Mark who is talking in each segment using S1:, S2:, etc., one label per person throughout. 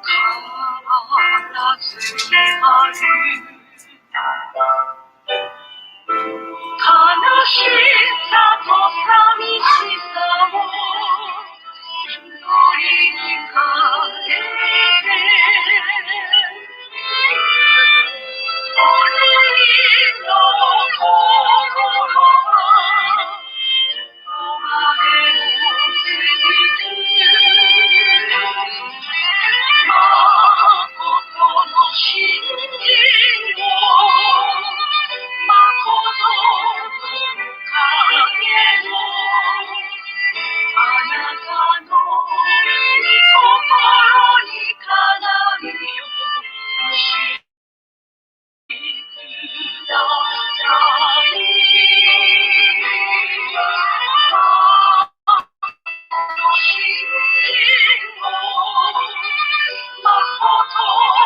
S1: 変わらずにある悲しさと寂しさも祈りに変えて俺の心はどこまでも続く誠の信心を誠の影をあなたの御心にかなうようください。信心を誠の影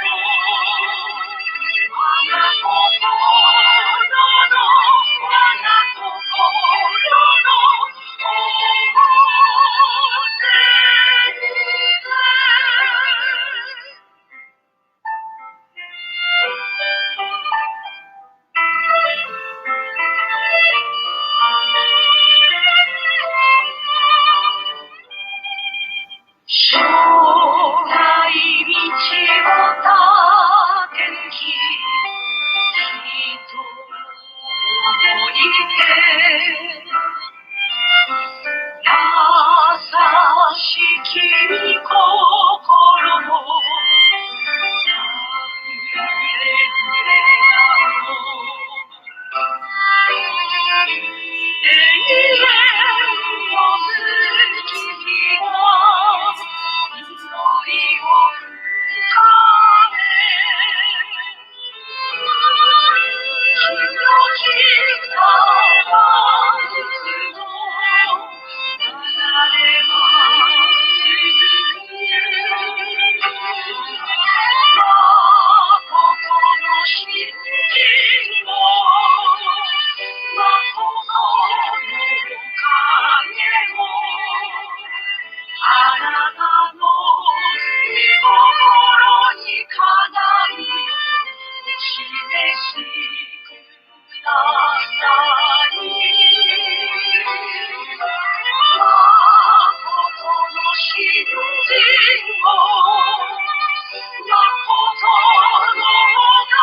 S1: を我が心の我が心の将来道を立てる日人を置いて優しき心の溢れる笑顔永遠の月日は祈りを深め広き川を流れます誠の信心を誠の影をあなたの御心にかなうよう示しください。誠の信心を誠の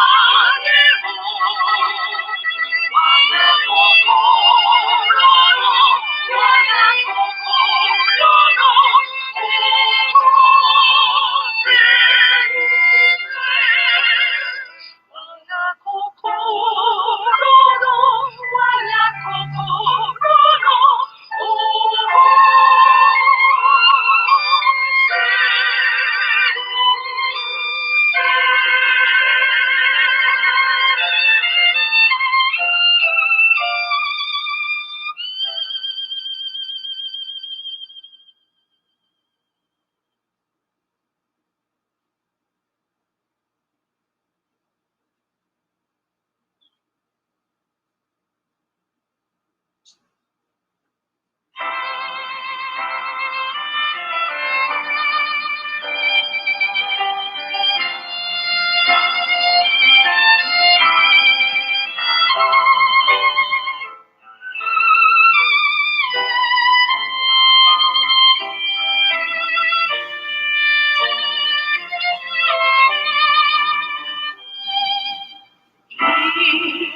S1: 影を我が心の我が心の我が心の我が心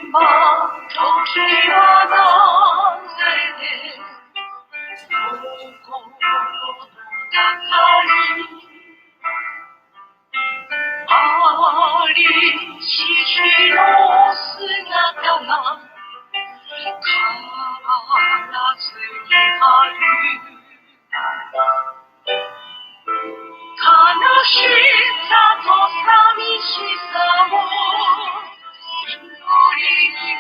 S1: 今時は流れ心の中にありし日の姿が変わらずにある悲しさと寂しさも祈りに変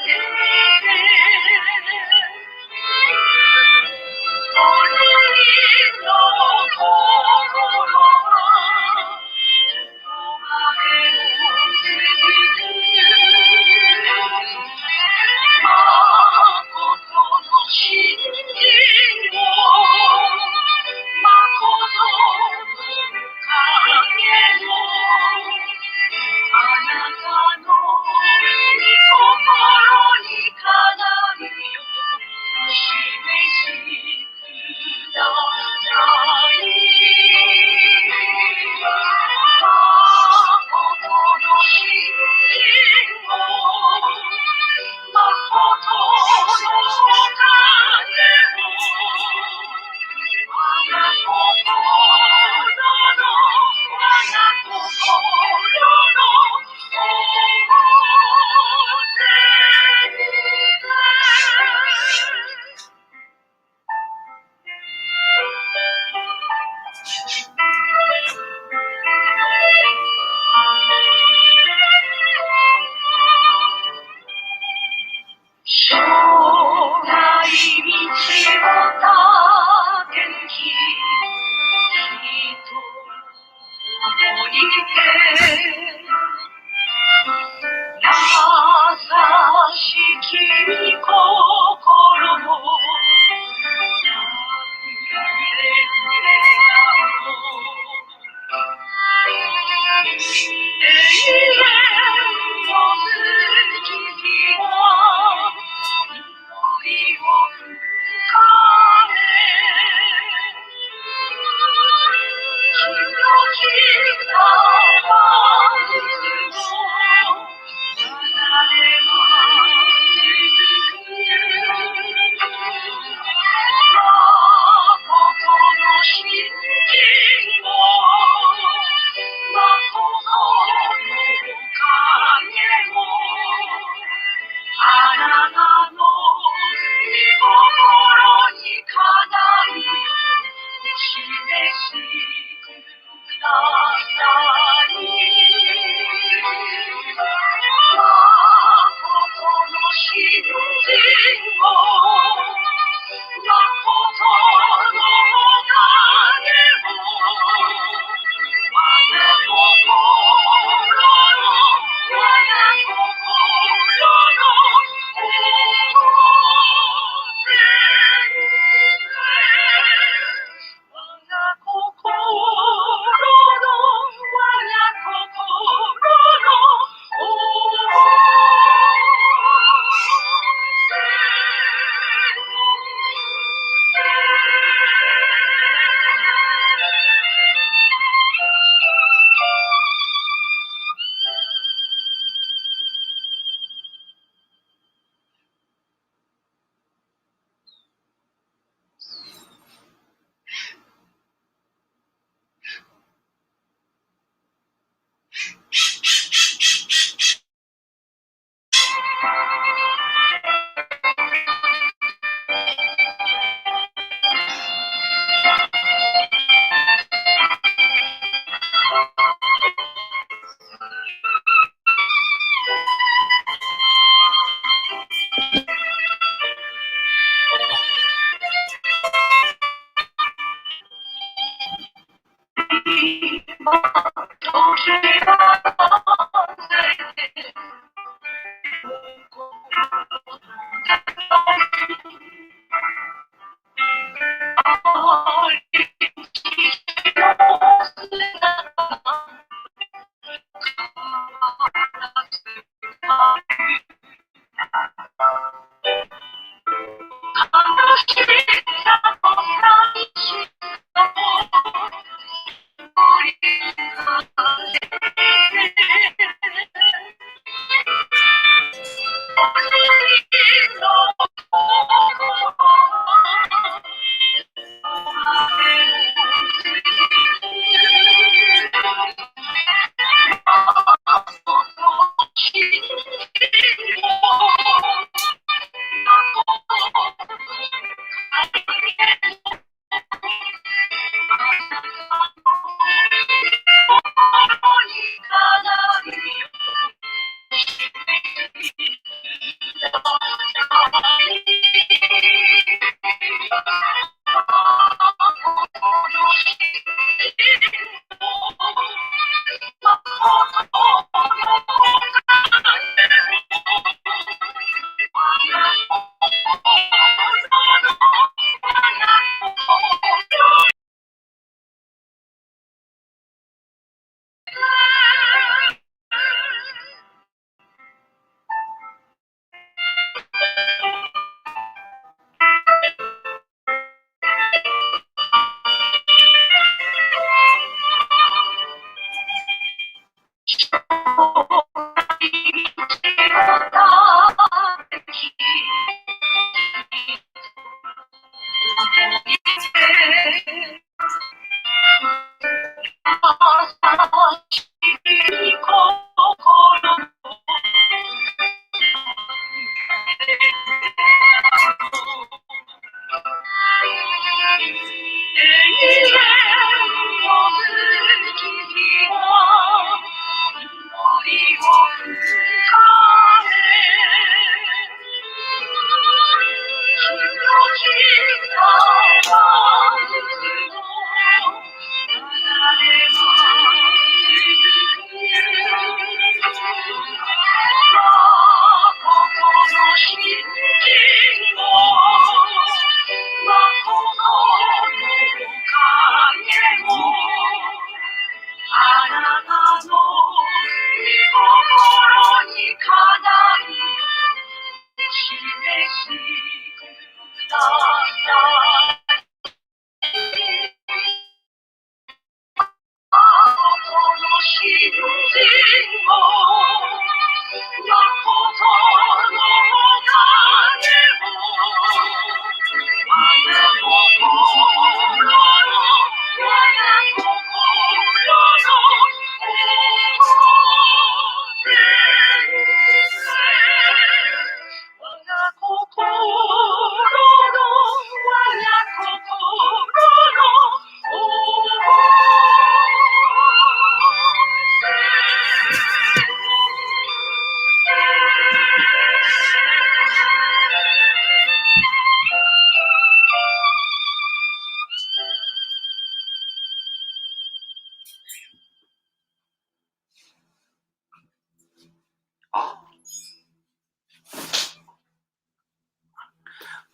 S1: えて俺の心はどこまでも続く誠の信心を誠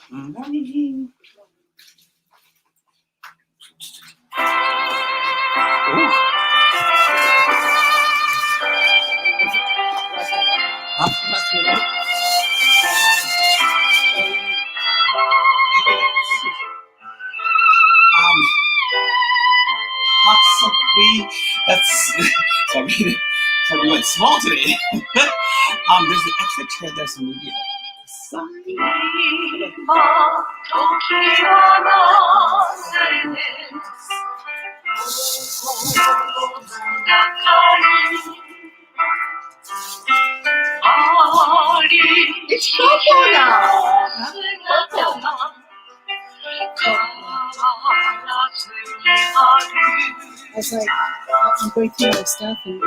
S2: Morning. Lots of free. That's sorry. Sorry, we went small today. There's an extra chair. There's some media.
S1: It's purple now.
S3: I was like, I'm going through my stuff and I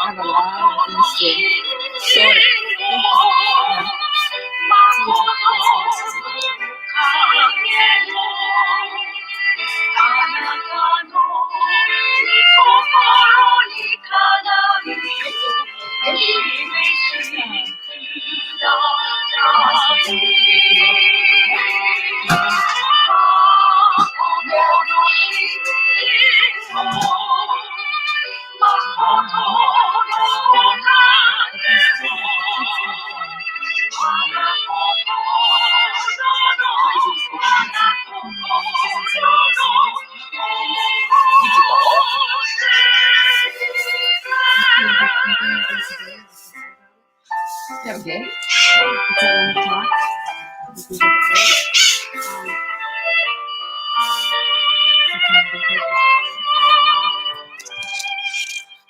S3: have a lot of things to sort it.
S1: Okay.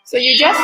S1: So you just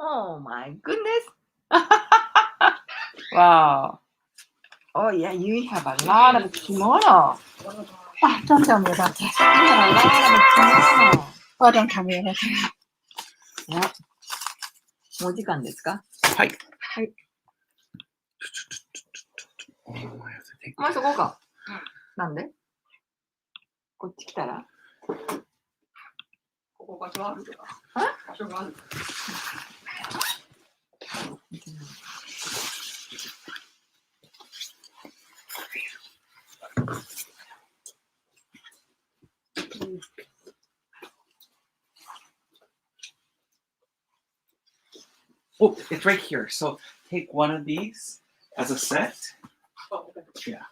S1: Oh my goodness. Wow. Oh yeah, you have a lot of kimono.
S3: Oh, don't tell me about that.
S1: You have a lot of kimono.
S3: Oh, don't tell me about that.
S1: もう時間ですか？
S2: はい。
S3: はい。
S1: まあそこか。なんで？こっち来たら？ここ場所あるとか。場所がある。
S2: Oh, it's right here. So take one of these as a set.
S1: Oh, okay.
S2: Yeah.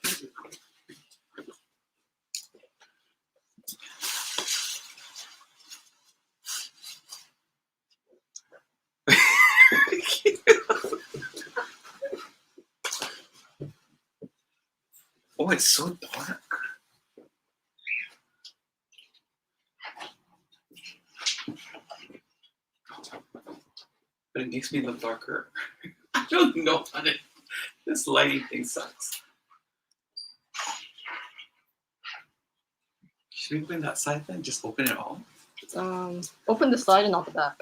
S2: Oh, it's so dark. But it makes me look darker. I don't know how to. This lighting thing sucks. Should we open that side then? Just open it all?
S1: Open the side and not the back.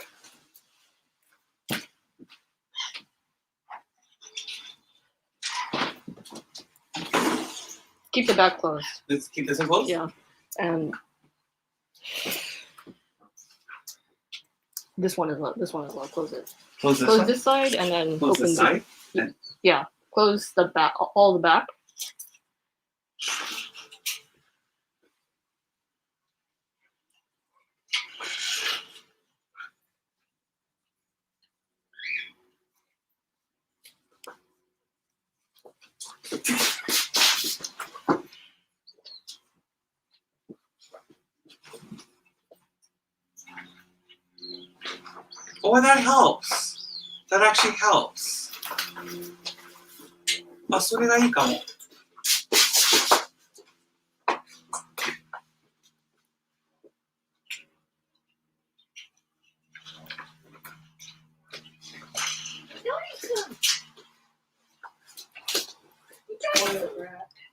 S1: Keep the back closed.
S2: Let's keep this in close?
S1: Yeah. And this one is not. Close it.
S2: Close this
S1: Close
S2: one?
S1: this side and then
S2: Close
S1: open
S2: this side?
S1: Yeah. Close the back, all the back.
S2: Oh, that helps. That actually helps. あ、それがいいかも。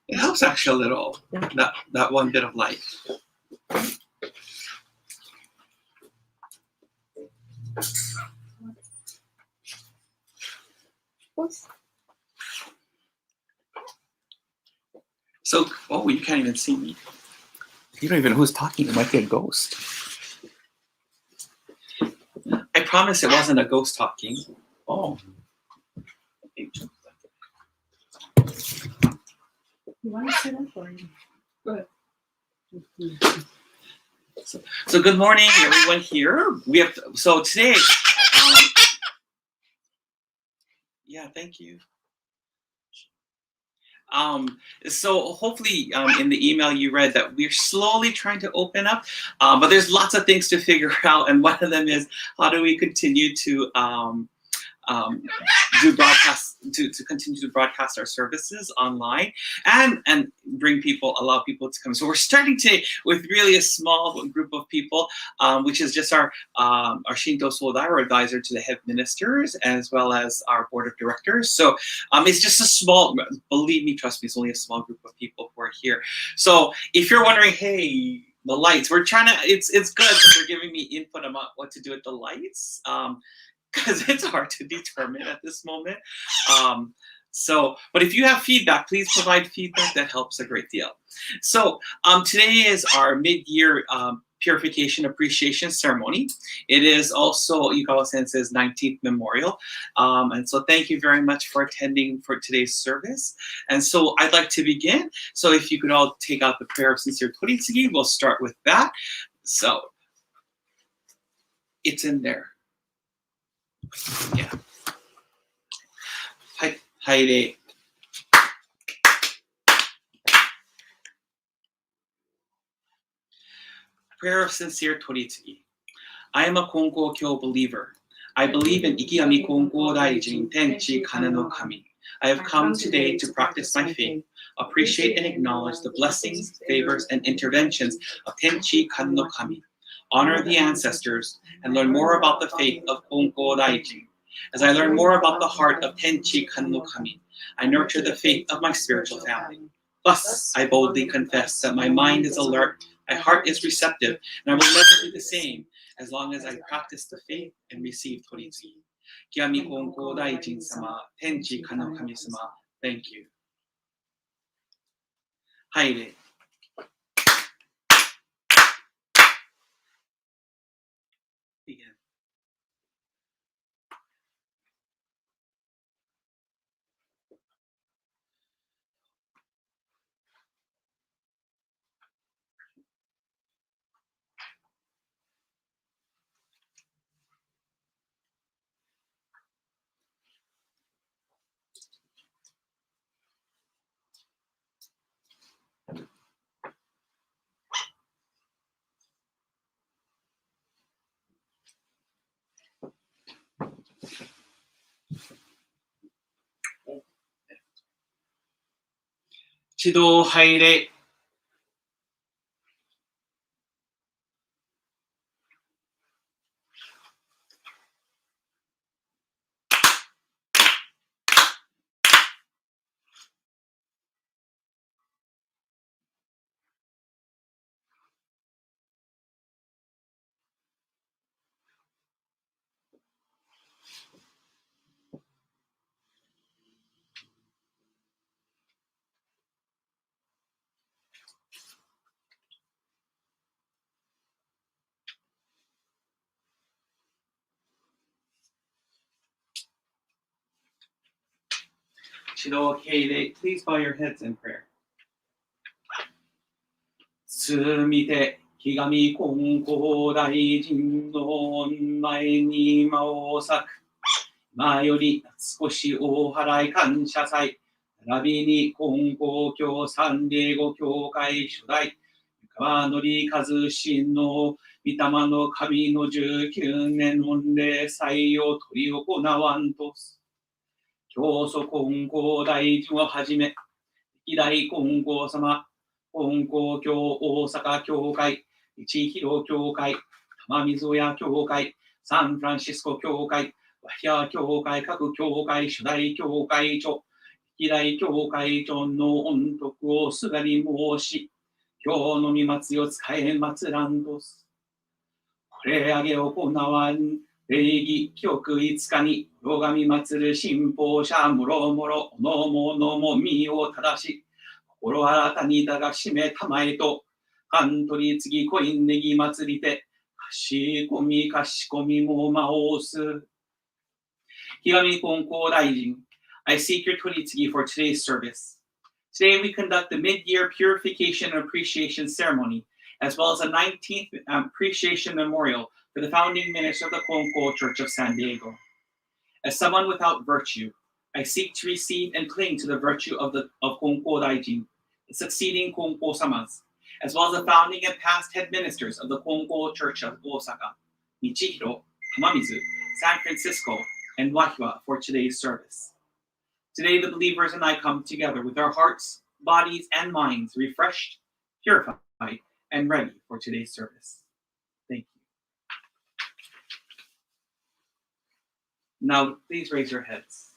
S2: It helps actually a little.
S1: Yeah.
S2: That one bit of light. So, oh, you can't even see me. You don't even know who's talking. It might be a ghost. I promise it wasn't a ghost talking. Oh.
S3: You want to sit up or you? Go ahead.
S2: So good morning, everyone here. We have so today. Yeah, thank you. So hopefully in the email you read that we're slowly trying to open up, but there's lots of things to figure out, and one of them is how do we continue to do broadcast to continue to broadcast our services online and allow people to come. So we're starting today with really a small group of people, which is just our Shinto Sodai, our advisor to the head ministers, as well as our board of directors. So it's just a small, believe me, trust me, it's only a small group of people who are here. So if you're wondering, hey, the lights, we're trying to, it's good because they're giving me input about what to do with the lights. Because it's hard to determine at this moment. But if you have feedback, please provide feedback. That helps a great deal. So today is our mid-year Purification Appreciation Ceremony. It is also Yukawa-sensei's 19th memorial. And so thank you very much for attending for today's service. And so I'd like to begin. So if you could all take out the prayer of sincere toritsugi, we'll start with that. So it's in there. Yeah. Hi. Prayer of sincere toritsugi. I am a Konkokyo believer. I believe in Ikigami Konko Daijin Tenchi Kana no Kami. I have come today to practice my faith, appreciate and acknowledge the blessings, favors, and interventions of Tenchi Kana no Kami, honor the ancestors, and learn more about the faith of Konko Daijin. As I learn more about the heart of Tenchi Kan no Kami, I nurture the faith of my spiritual family. Thus, I boldly confess that my mind is alert, my heart is receptive, and I will never be the same as long as I practice the faith and receive toritsugi. Kyami Konko Daijin sama, Tenchi Kan no Kami sama, thank you. Haire. Begin. 指導拝礼。指導敬礼。Please bow your heads in prayer. つみて、ひがみ金光大臣の前に間を割く。前より少しお払い感謝祭。並びに金光教三礼語教会初代。Yukawa Norikazu神の御霊の神の19年の礼祭を取り行わんとす。教祖金光大臣をはじめ、歴代金光様、金光教大阪教会、一広教会、玉水屋教会、サンフランシスコ教会、ワヒア教会、各教会、初代教会長、歴代教会長の恩徳をすがり申し、今日の御祭を使え祭らんとす。これあげ行わん、礼儀、記憶5日に、黒神祭る信奉者、もろもろ、おのものも身を正し、心新たにだがしめたまえと、勘取り次コインネギ祭りて、かしこみもまおす。ひがみ金光大臣、I seek your 取り次 for today's service. Today we conduct the mid-year Purification and Appreciation Ceremony, as well as a 19th Appreciation Memorial for the founding minister of the Konko Church of San Diego. As someone without virtue, I seek to receive and cling to the virtue of Konko Daijin, the succeeding Konko Samas, as well as the founding and past head ministers of the Konko Church of Osaka, Michihiro, Tamamizu, San Francisco, and Wahiwa for today's service. Today, the believers and I come together with our hearts, bodies, and minds refreshed, purified, and ready for today's service. Thank you. Now, please raise your heads.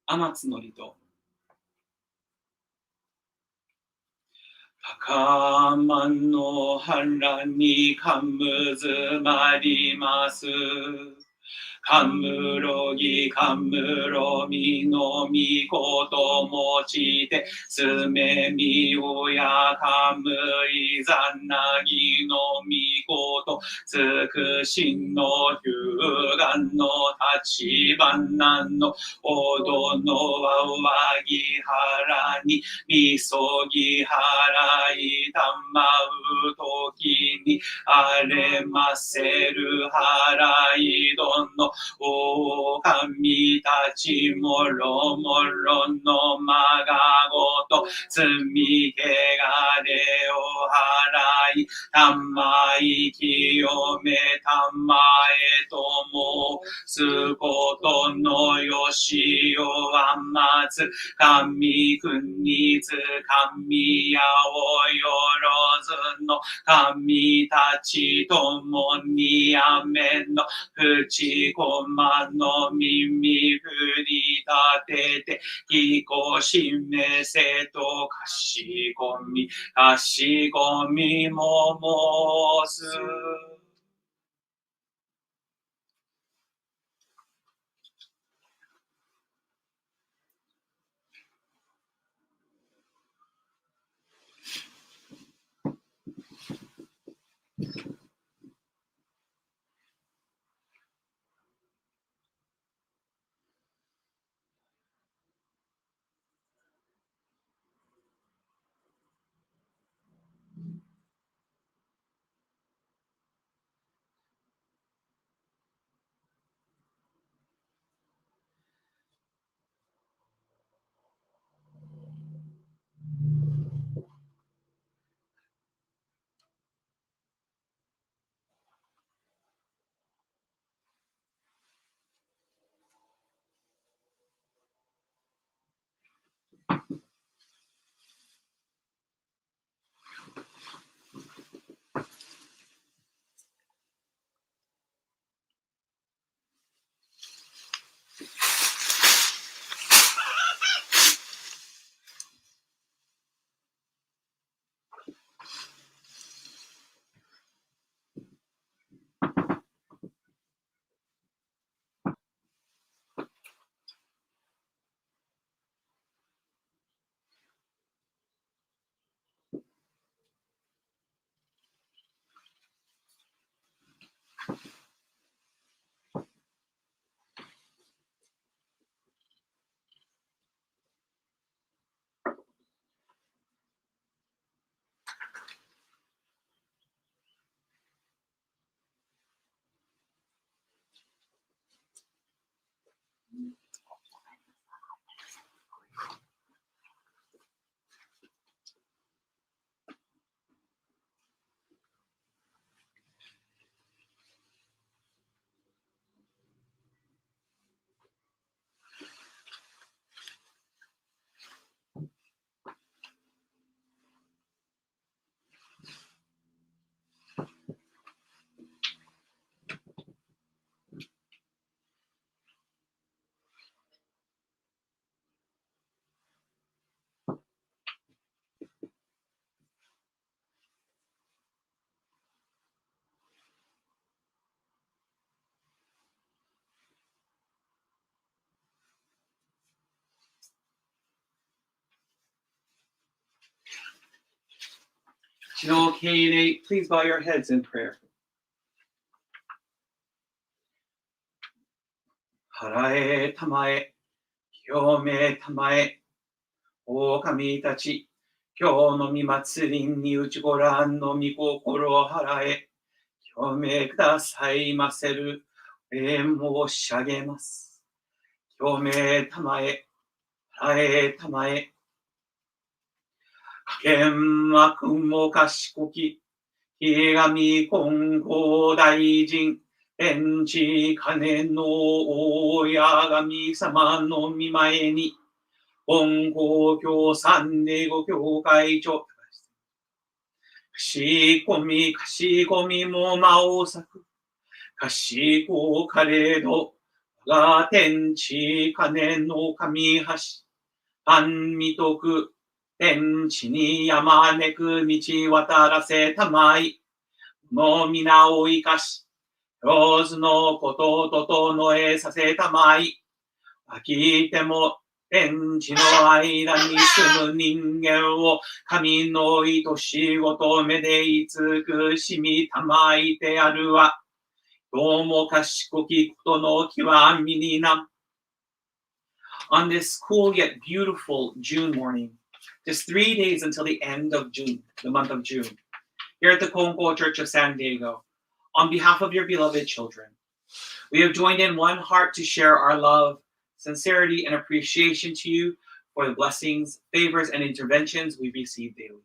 S2: Amatsunori-to. 高慢の腹にかむずまります。かむろぎかむろみのみこともちて、すめみおやかむいざなぎのみこと、つくしのひゅうがんの立ちばなの、おどのわわぎはらに、みそぎはらいたまうときに、あれませるはらいどの、お神たちもろもろのまがごと、罪けがれを払い、たまい清めたまえとも、すことのよしをあまつ、神国つ神やおよろずの神たちともにあめの口こまの耳振り立てて聞こしめせとかしこみも申す。Please bow your heads in prayer. Harae tamae, kyome tamae, o kami tachi, kyo no mimatsuri ni uchigoran no mikokoro harae, kyome kudasai maseru, moshagemasu. Kyome tamae, harae tamae, kakenmaku kashikoki, higami kongo daijin, Enchi kane no oyagami sama no mimae ni Bongo kyosan nego kyokaicho kashikomi mo maosaku kashiko karedo ga tenchi kane no kamihashi anmitoku tenchi ni yamaneku michi watarase tamai no mina o ikashi 上手のこと整えさせたまい。飽きても天地の間に住む人間を神の愛し求めで慈しみたまいてあるわ。どうも賢きことの極みにな。On this cool yet beautiful June morning, just 3 days until the end of June, the month of June, here at the Congo Church of San Diego, on behalf of your beloved children, we have joined in one heart to share our love, sincerity, and appreciation to you for the blessings, favors, and interventions we receive daily.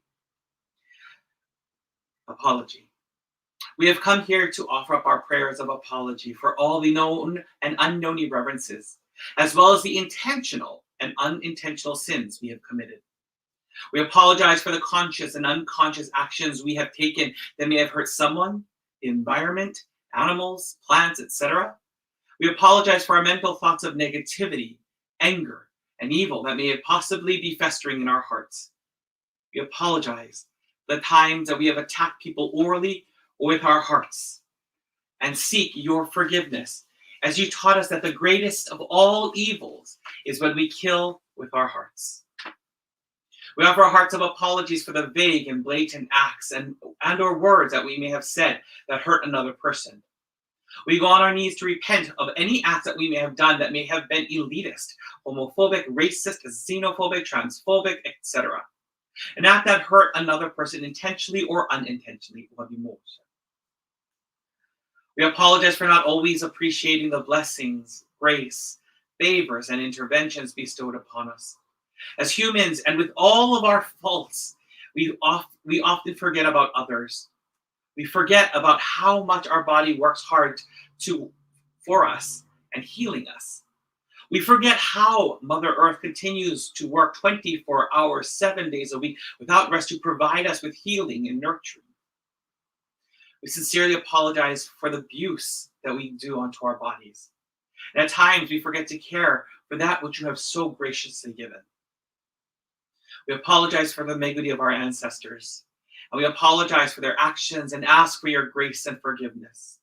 S2: Apology. We have come here to offer up our prayers of apology for all the known and unknown irreverences, as well as the intentional and unintentional sins we have committed. We apologize for the conscious and unconscious actions we have taken that may have hurt someone, the environment, animals, plants, etc. We apologize for our mental thoughts of negativity, anger, and evil that may possibly be festering in our hearts. We apologize for the times that we have attacked people orally or with our hearts, and seek your forgiveness, as you taught us that the greatest of all evils is when we kill with our hearts. We offer hearts of apologies for the vague and blatant acts and or words that we may have said that hurt another person. We go on our knees to repent of any acts that we may have done that may have been elitist, homophobic, racist, xenophobic, transphobic, etc. An act that hurt another person intentionally or unintentionally. We apologize for not always appreciating the blessings, grace, favors, and interventions bestowed upon us. As humans, and with all of our faults, we often forget about others. We forget about how much our body works hard for us and healing us. We forget how Mother Earth continues to work 24 hours, 7 days a week without rest to provide us with healing and nurturing. We sincerely apologize for the abuse that we do onto our bodies. And at times we forget to care for that which you have so graciously given. We apologize for the meguri of our ancestors, and we apologize for their actions and ask for your grace and forgiveness.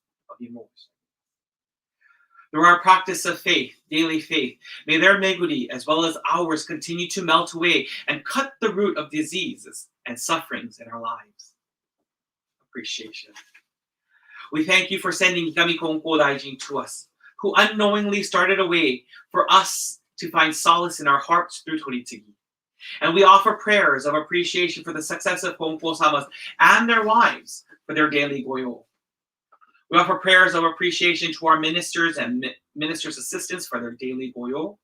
S2: Through our practice of faith, daily faith, may their meguri as well as ours continue to melt away and cut the root of diseases and sufferings in our lives. Appreciation. We thank you for sending Higami Konko Daijin to us, who unknowingly started a way for us to find solace in our hearts through Toritsugi. And we offer prayers of appreciation for the success of Konko-samas and their wives for their daily goyo. We offer prayers of appreciation to our ministers and ministers' assistants for their daily goyo.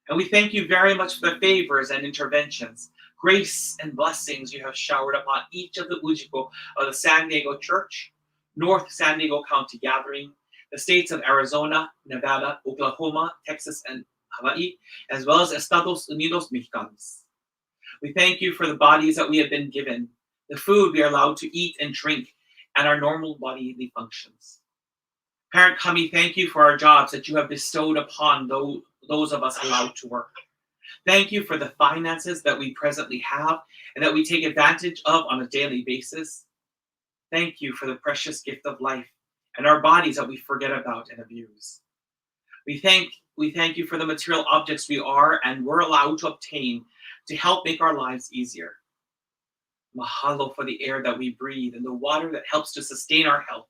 S2: And we thank you very much for the favors and interventions, grace and blessings you have showered upon each of the ujiko of the San Diego Church, North San Diego County Gathering, the states of Arizona, Nevada, Oklahoma, Texas, and Hawaii, as well as Estados Unidos Mexicanos. We thank you for the bodies that we have been given, the food we are allowed to eat and drink, and our normal bodily functions. Parent Kami, thank you for our jobs that you have bestowed upon those of us allowed to work. Thank you for the finances that we presently have and that we take advantage of on a daily basis. Thank you for the precious gift of life and our bodies that we forget about and abuse. We thank you for the material objects we are and were allowed to obtain to help make our lives easier. Mahalo for the air that we breathe and the water that helps to sustain our health.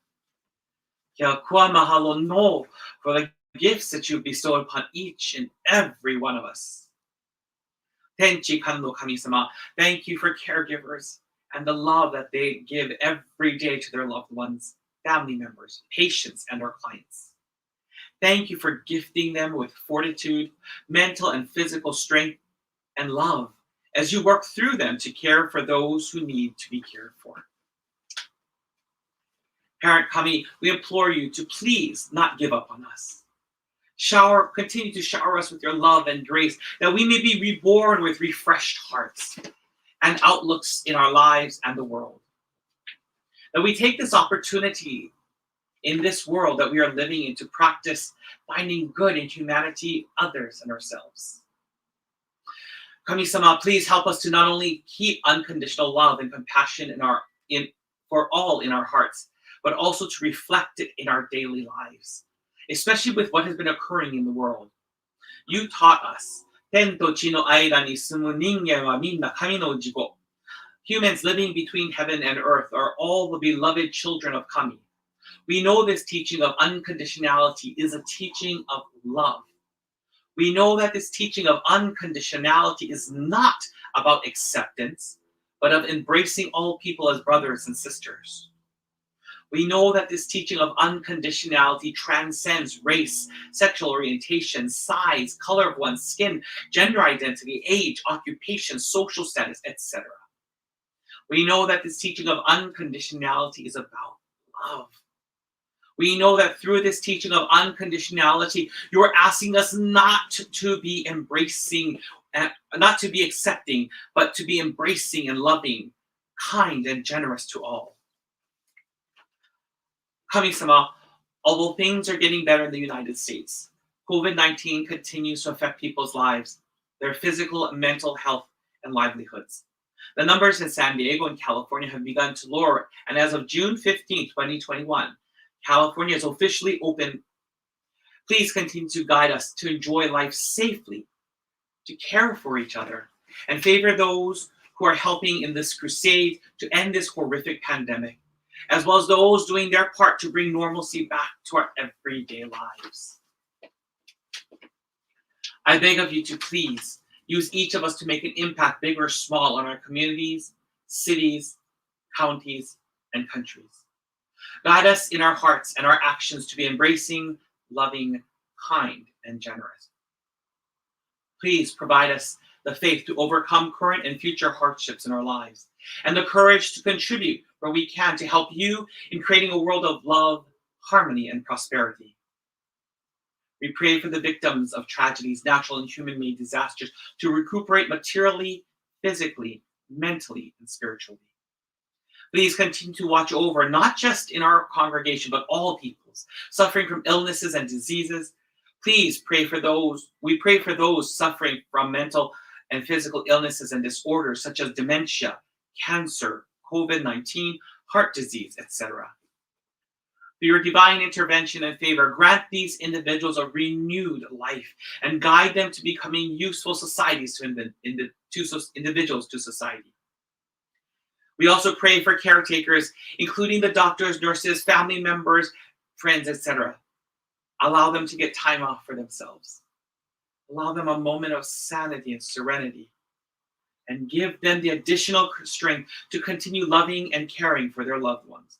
S2: Kia mahalo no for the gifts that you bestow upon each and every one of us. Tenchi Kando Kami-sama, thank you for caregivers and the love that they give every day to their loved ones, family members, patients, and our clients. Thank you for gifting them with fortitude, mental and physical strength, and love as you work through them to care for those who need to be cared for. Parent Kami, we implore you to please not give up on us. Continue to shower us with your love and grace, that we may be reborn with refreshed hearts and outlooks in our lives and the world. That we take this opportunity in this world that we are living in to practice finding good in humanity, others, and ourselves. Kami-sama, please help us to not only keep unconditional love and compassion for all in our hearts, but also to reflect it in our daily lives, especially with what has been occurring in the world. You taught us, Ten to chi no aida ni sumu ningen wa minna kami no ujiko. Humans living between heaven and earth are all the beloved children of Kami. We know this teaching of unconditionality is a teaching of love. We know that this teaching of unconditionality is not about acceptance, but of embracing all people as brothers and sisters. We know that this teaching of unconditionality transcends race, sexual orientation, size, color of one's skin, gender identity, age, occupation, social status, etc. We know that this teaching of unconditionality is about love. We know that through this teaching of unconditionality, you are asking us not to be embracing, not to be accepting, but to be embracing and loving, kind and generous to all. Kami-sama, although things are getting better in the United States, COVID-19 continues to affect people's lives, their physical and mental health and livelihoods. The numbers in San Diego and California have begun to lower, and as of June 15, 2021, California is officially open. Please continue to guide us to enjoy life safely, to care for each other, and favor those who are helping in this crusade to end this horrific pandemic, as well as those doing their part to bring normalcy back to our everyday lives. I beg of you to please use each of us to make an impact, big or small, on our communities, cities, counties, and countries. Guide us in our hearts and our actions to be embracing, loving, kind, and generous. Please provide us the faith to overcome current and future hardships in our lives, and the courage to contribute where we can to help you in creating a world of love, harmony, and prosperity. We pray for the victims of tragedies, natural and human-made disasters, to recuperate materially, physically, mentally, and spiritually. Please continue to watch over, not just in our congregation, but all peoples suffering from illnesses and diseases. Please pray for those. We pray for those suffering from mental and physical illnesses and disorders such as dementia, cancer, COVID-19, heart disease, etc. Through your divine intervention and favor, grant these individuals a renewed life and guide them to becoming useful societies to individuals to society. We also pray for caretakers, including the doctors, nurses, family members, friends, etc. Allow them to get time off for themselves. Allow them a moment of sanity and serenity, and give them the additional strength to continue loving and caring for their loved ones.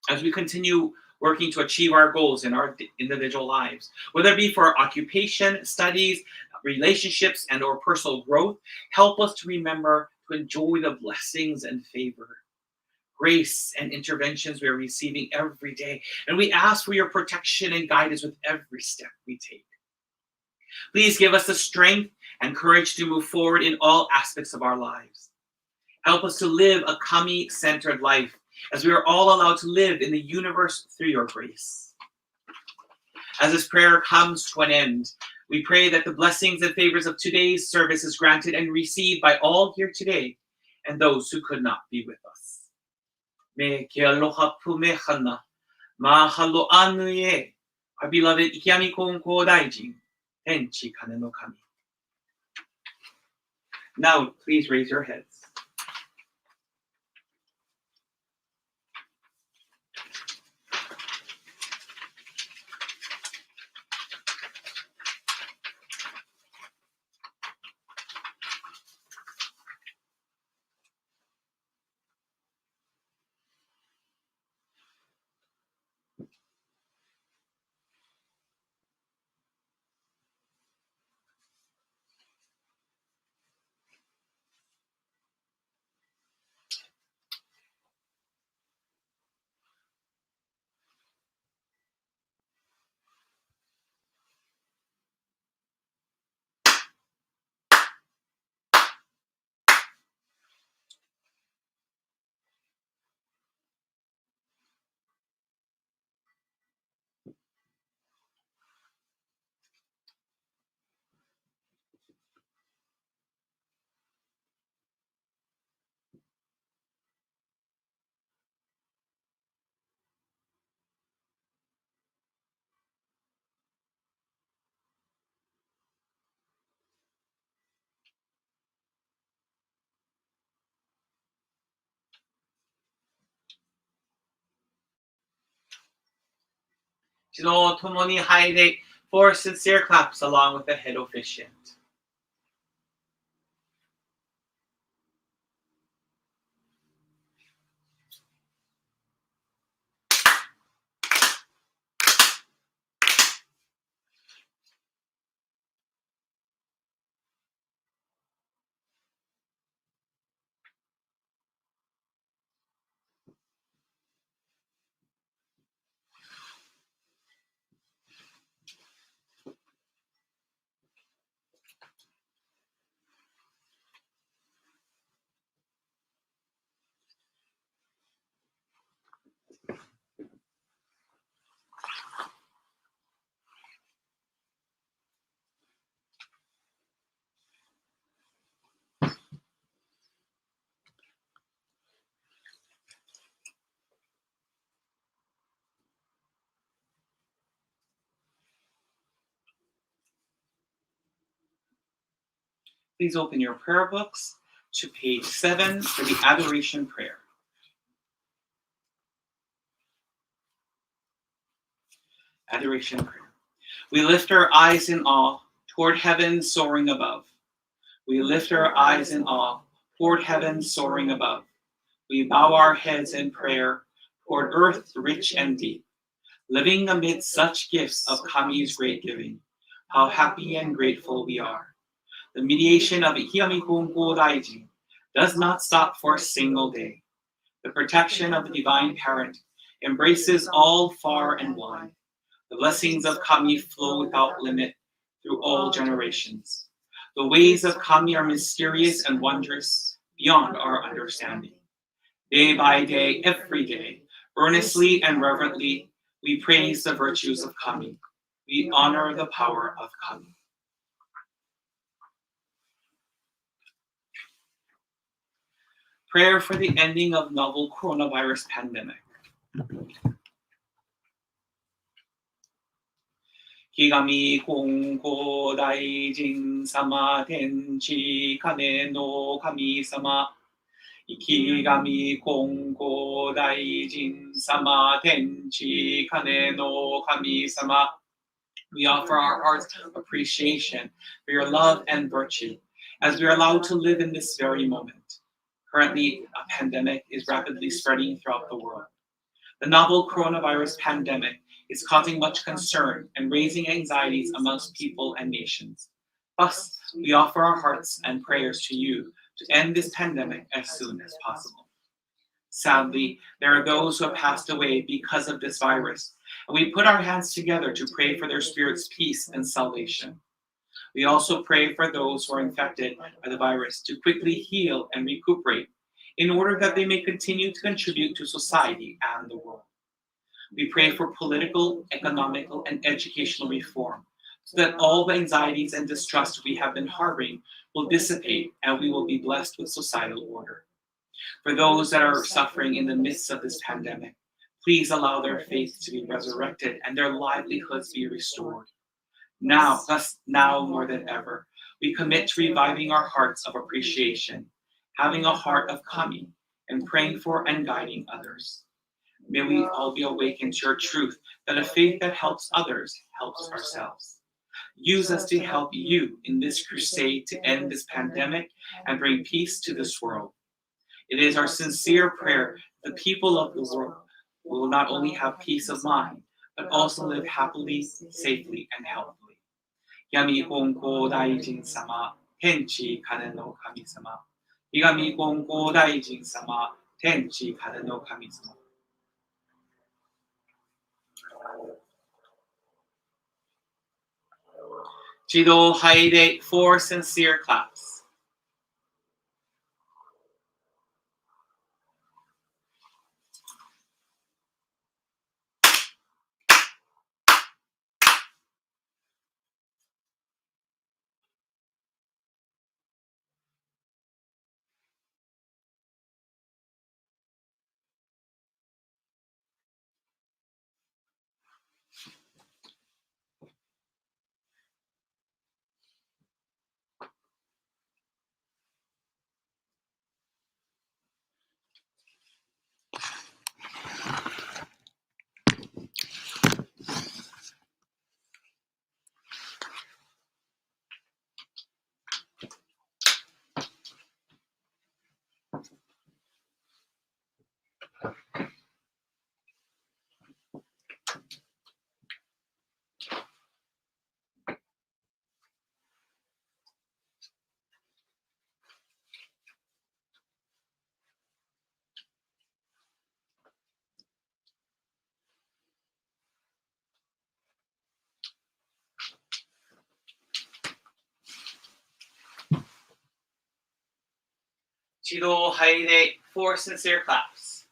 S2: as we continue working to achieve our goals in our individual lives, whether it be for occupation, studies, relationships, and or personal growth. Help us to remember to enjoy the blessings and favor, grace, and interventions we are receiving every day. And we ask for your protection and guidance with every step we take. Please give us the strength and courage to move forward in all aspects of our lives. Help us to live a kami-centered life, as we are all allowed to live in the universe through your grace. As this prayer comes to an end, we pray that the blessings and favors of today's service is granted and received by all here today and those who could not be with us. Me ke aloha pumehana, mahalo anu ye, our beloved Ikiami Konko Daijin, Tenchi Kane no Kami. Now, please raise your heads. Shino tomoni haide, 4 sincere claps along with the head officiant. Please open your prayer books to page 7 for the Adoration Prayer. Adoration Prayer. We lift our eyes in awe toward heaven soaring above. We lift our eyes in awe toward heaven soaring above. We bow our heads in prayer toward earth rich and deep, living amid such gifts of Kami's great giving. How happy and grateful we are. The mediation of Ikiami Konko Daiji does not stop for a single day. The protection of the Divine Parent embraces all far and wide. The blessings of Kami flow without limit through all generations. The ways of Kami are mysterious and wondrous beyond our understanding. Day by day, every day, earnestly and reverently, we praise the virtues of Kami. We honor the power of Kami. Prayer for the ending of novel coronavirus pandemic. Higami Konko Daijin Sama Tenchi Kane no Kami Sama. Ikigami Konko Daijin Sama Tenchi Kane no Kami Sama. We offer our hearts appreciation for your love and virtue as we are allowed to live in this very moment. Currently, a pandemic is rapidly spreading throughout the world. The novel coronavirus pandemic is causing much concern and raising anxieties amongst people and nations. Thus, we offer our hearts and prayers to you to end this pandemic as soon as possible. Sadly, there are those who have passed away because of this virus, and we put our hands together to pray for their spirits' peace and salvation. We also pray for those who are infected by the virus to quickly heal and recuperate in order that they may continue to contribute to society and the world. We pray for political, economical, and educational reform so that all the anxieties and distrust we have been harboring will dissipate and we will be blessed with societal order. For those that are suffering in the midst of this pandemic, please allow their faith to be resurrected and their livelihoods be restored. Now, thus now more than ever, we commit to reviving our hearts of appreciation, having a heart of kami, and praying for and guiding others. May we all be awakened to your truth that a faith that helps others helps ourselves. Use us to help you in this crusade to end this pandemic and bring peace to this world. It is our sincere prayer that the people of the world will not only have peace of mind, but also live happily, safely, and healthily. Yami Gongko Daijin Sama, Tenchi Kane no Kami Sama. Yami Gongko Daijin Sama, Tenchi Kane no Kami Sama. Jido Haide, 4 sincere claps. Jido Haide, 4 sincere claps.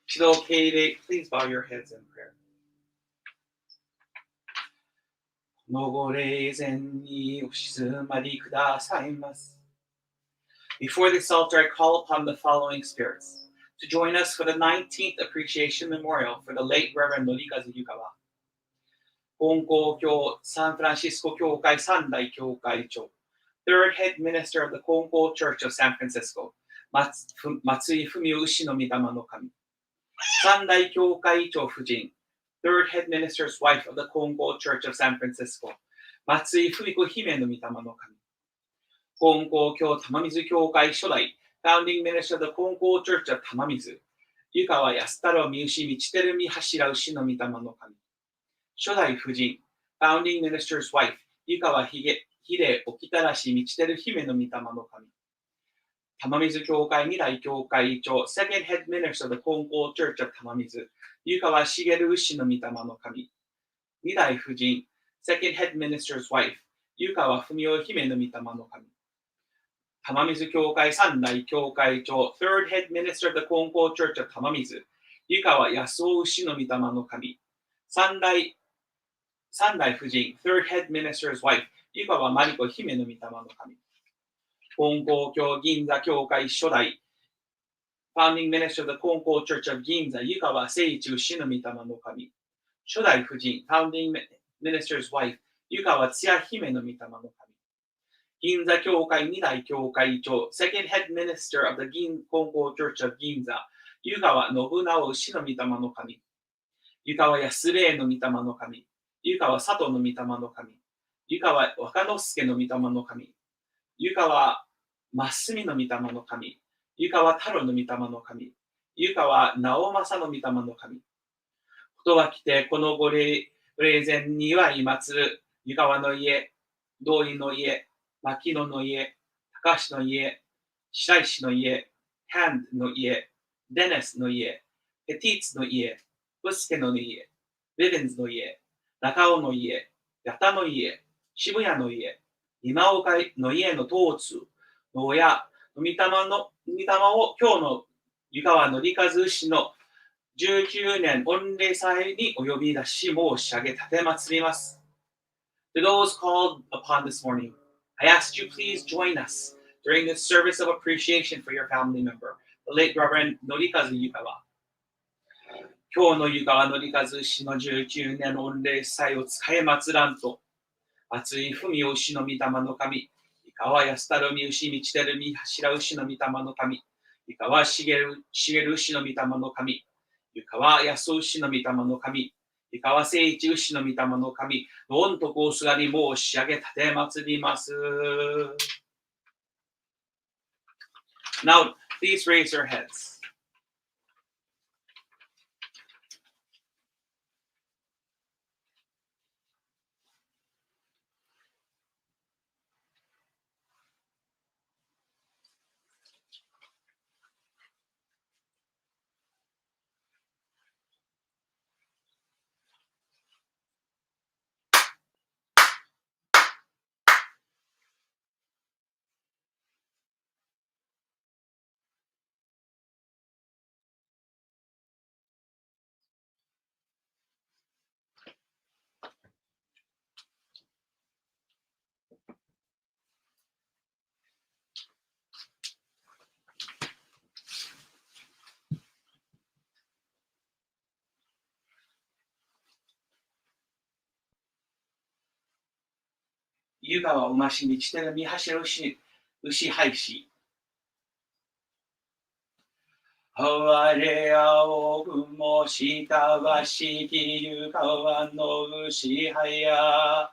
S2: Jido Haide, please bow your heads in prayer. Before this altar, I call upon the following spirits to join us for the 19th Appreciation Memorial for the late Reverend Norikazu Yukawa. 本校教サンフランシスコ教会三代教会長 Third Head Minister of the Kongo Church of San Francisco 松井文雄氏の御霊の神三代教会長夫人 Third Head Minister's wife of the Kongo Church of San Francisco 松井文子姫の御霊の神金光教玉水教会初代 Founding Minister of the Kongo Church of 玉水湯川安太郎三牛道照美柱牛の御霊の神初代夫人 Founding Minister's wife 湯川秀沖田らし道照姫の御霊の神玉水教会二代教会長 Second Head Minister of the Kongo Church of 玉水湯川茂牛の御霊の神二代夫人 Second Head Minister's wife 湯川文雄姫の御霊の神玉水教会三代教会長 Third Head Minister of the Kongo Church of 玉水湯川安夫氏の御霊の神。三代夫人、third head minister's wife、湯川真理子姫の御霊の神。金光教銀座教会初代、founding minister of the 金光 Church of 銀座、湯川誠一氏の御霊の神。初代夫人、founding minister's wife、湯川つや姫の御霊の神。銀座教会二代教会長、second head minister of the 金光 Church of 銀座、湯川信直氏の御霊の神。湯川安礼の御霊の神。湯川佐藤の御霊の神。湯川若之助の御霊の神。湯川真澄の御霊の神。湯川太郎の御霊の神。湯川直政の御霊の神。ことは来て、このご霊前には居祀る湯川の家、道院の家、牧野の家、高橋の家、白石の家、ハンドの家、デネスの家、ペティッツの家、ブスケの家、レベンズの家、中尾の家、八田の家、渋谷の家、今岡の家の統通の親、御霊を今日の湯川のNorikazu氏の19年御礼祭にお呼び出し申し上げ立て祭ります。To those called upon this morning, I ask you please join us during this service of appreciation for your family member, the late Reverend Norikazu Yukawa. 今日の湯川Norikazu氏の19年御礼祭を使え祭らんと、松井文雄氏の御霊の神、湯川安太郎牛道照美柱牛の御霊の神、湯川茂牛の御霊の神、湯川安牛の御霊の神、湯川誠一牛の御霊の神、の御徳をすがり申し上げ立て祭ります。Now, please raise your heads.湯川馬し道照美柱牛廃止。哀れ青雲下はしき湯川の牛早。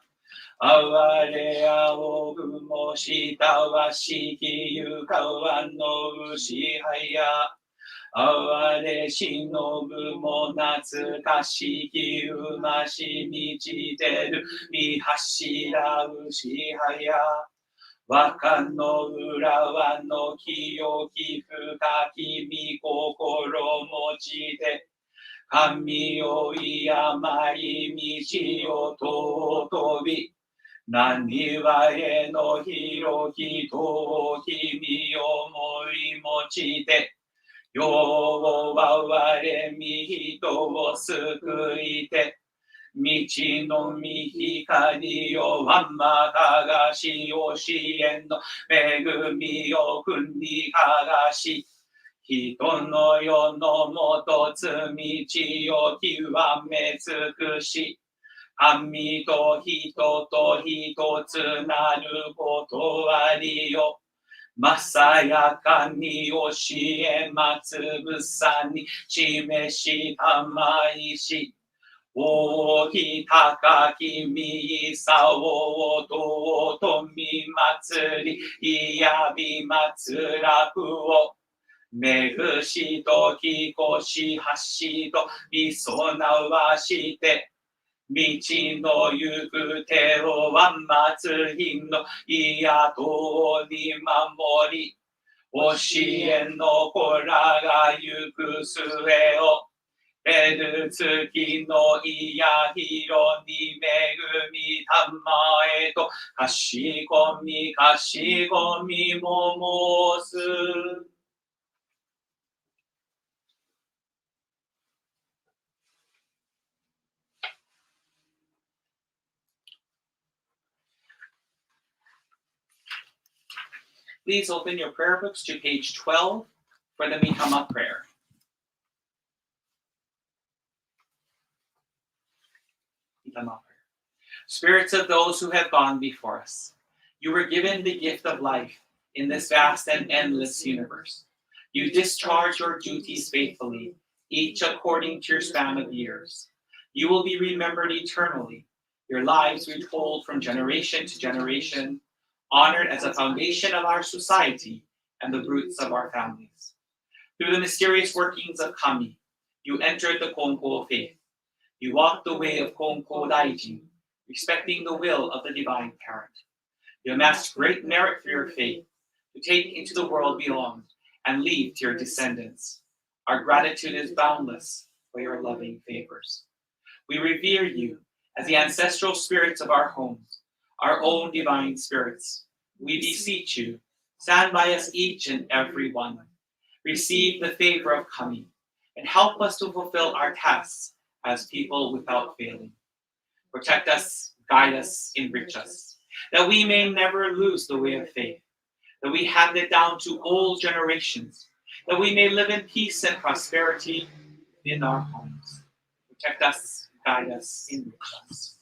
S2: 哀れ青雲下はしき湯川の牛早。哀れしのぶも懐かしき馬し道出る見柱牛早。和歌の浦和の清き深き見心持ちで神を敬い道を尊び何わへの広き遠き身思い持ちで世を我み人を救いて道のみ光をわんまかがし教えの恵みを国にかがし人の世のもと罪地を極め尽くし神と人と一つなることありよまさやかに教えまつぶさに示したまいし大き高きみさをとうとみ祭りいやび祭らくをめぐしときこし橋とみそなわして道の行く手をわんまつひのいやとに守り教えの子らが行く末を得る月のいやひろに恵みたまえとかしこみも申す Please open your prayer books to page 12 for the Mikama prayer. Mikama prayer. Spirits of those who have gone before us, you were given the gift of life in this vast and endless universe. You discharge your duties faithfully, each according to your span of years. You will be remembered eternally, your lives retold from generation to generation, honored as a foundation of our society and the roots of our families. Through the mysterious workings of Kami, you entered the Konko faith. You walked the way of Konko Daijin, respecting the will of the divine parent. You amassed great merit for your faith, to take into the world beyond and leave to your descendants. Our gratitude is boundless for your loving favors. We revere you as the ancestral spirits of our homes, our own divine spirits. We beseech you, stand by us each and every one. Receive the favor of Kami and help us to fulfill our tasks as people without failing. Protect us, guide us, enrich us, that we may never lose the way of faith, that we hand it down to old generations, that we may live in peace and prosperity in our homes. Protect us, guide us, enrich us.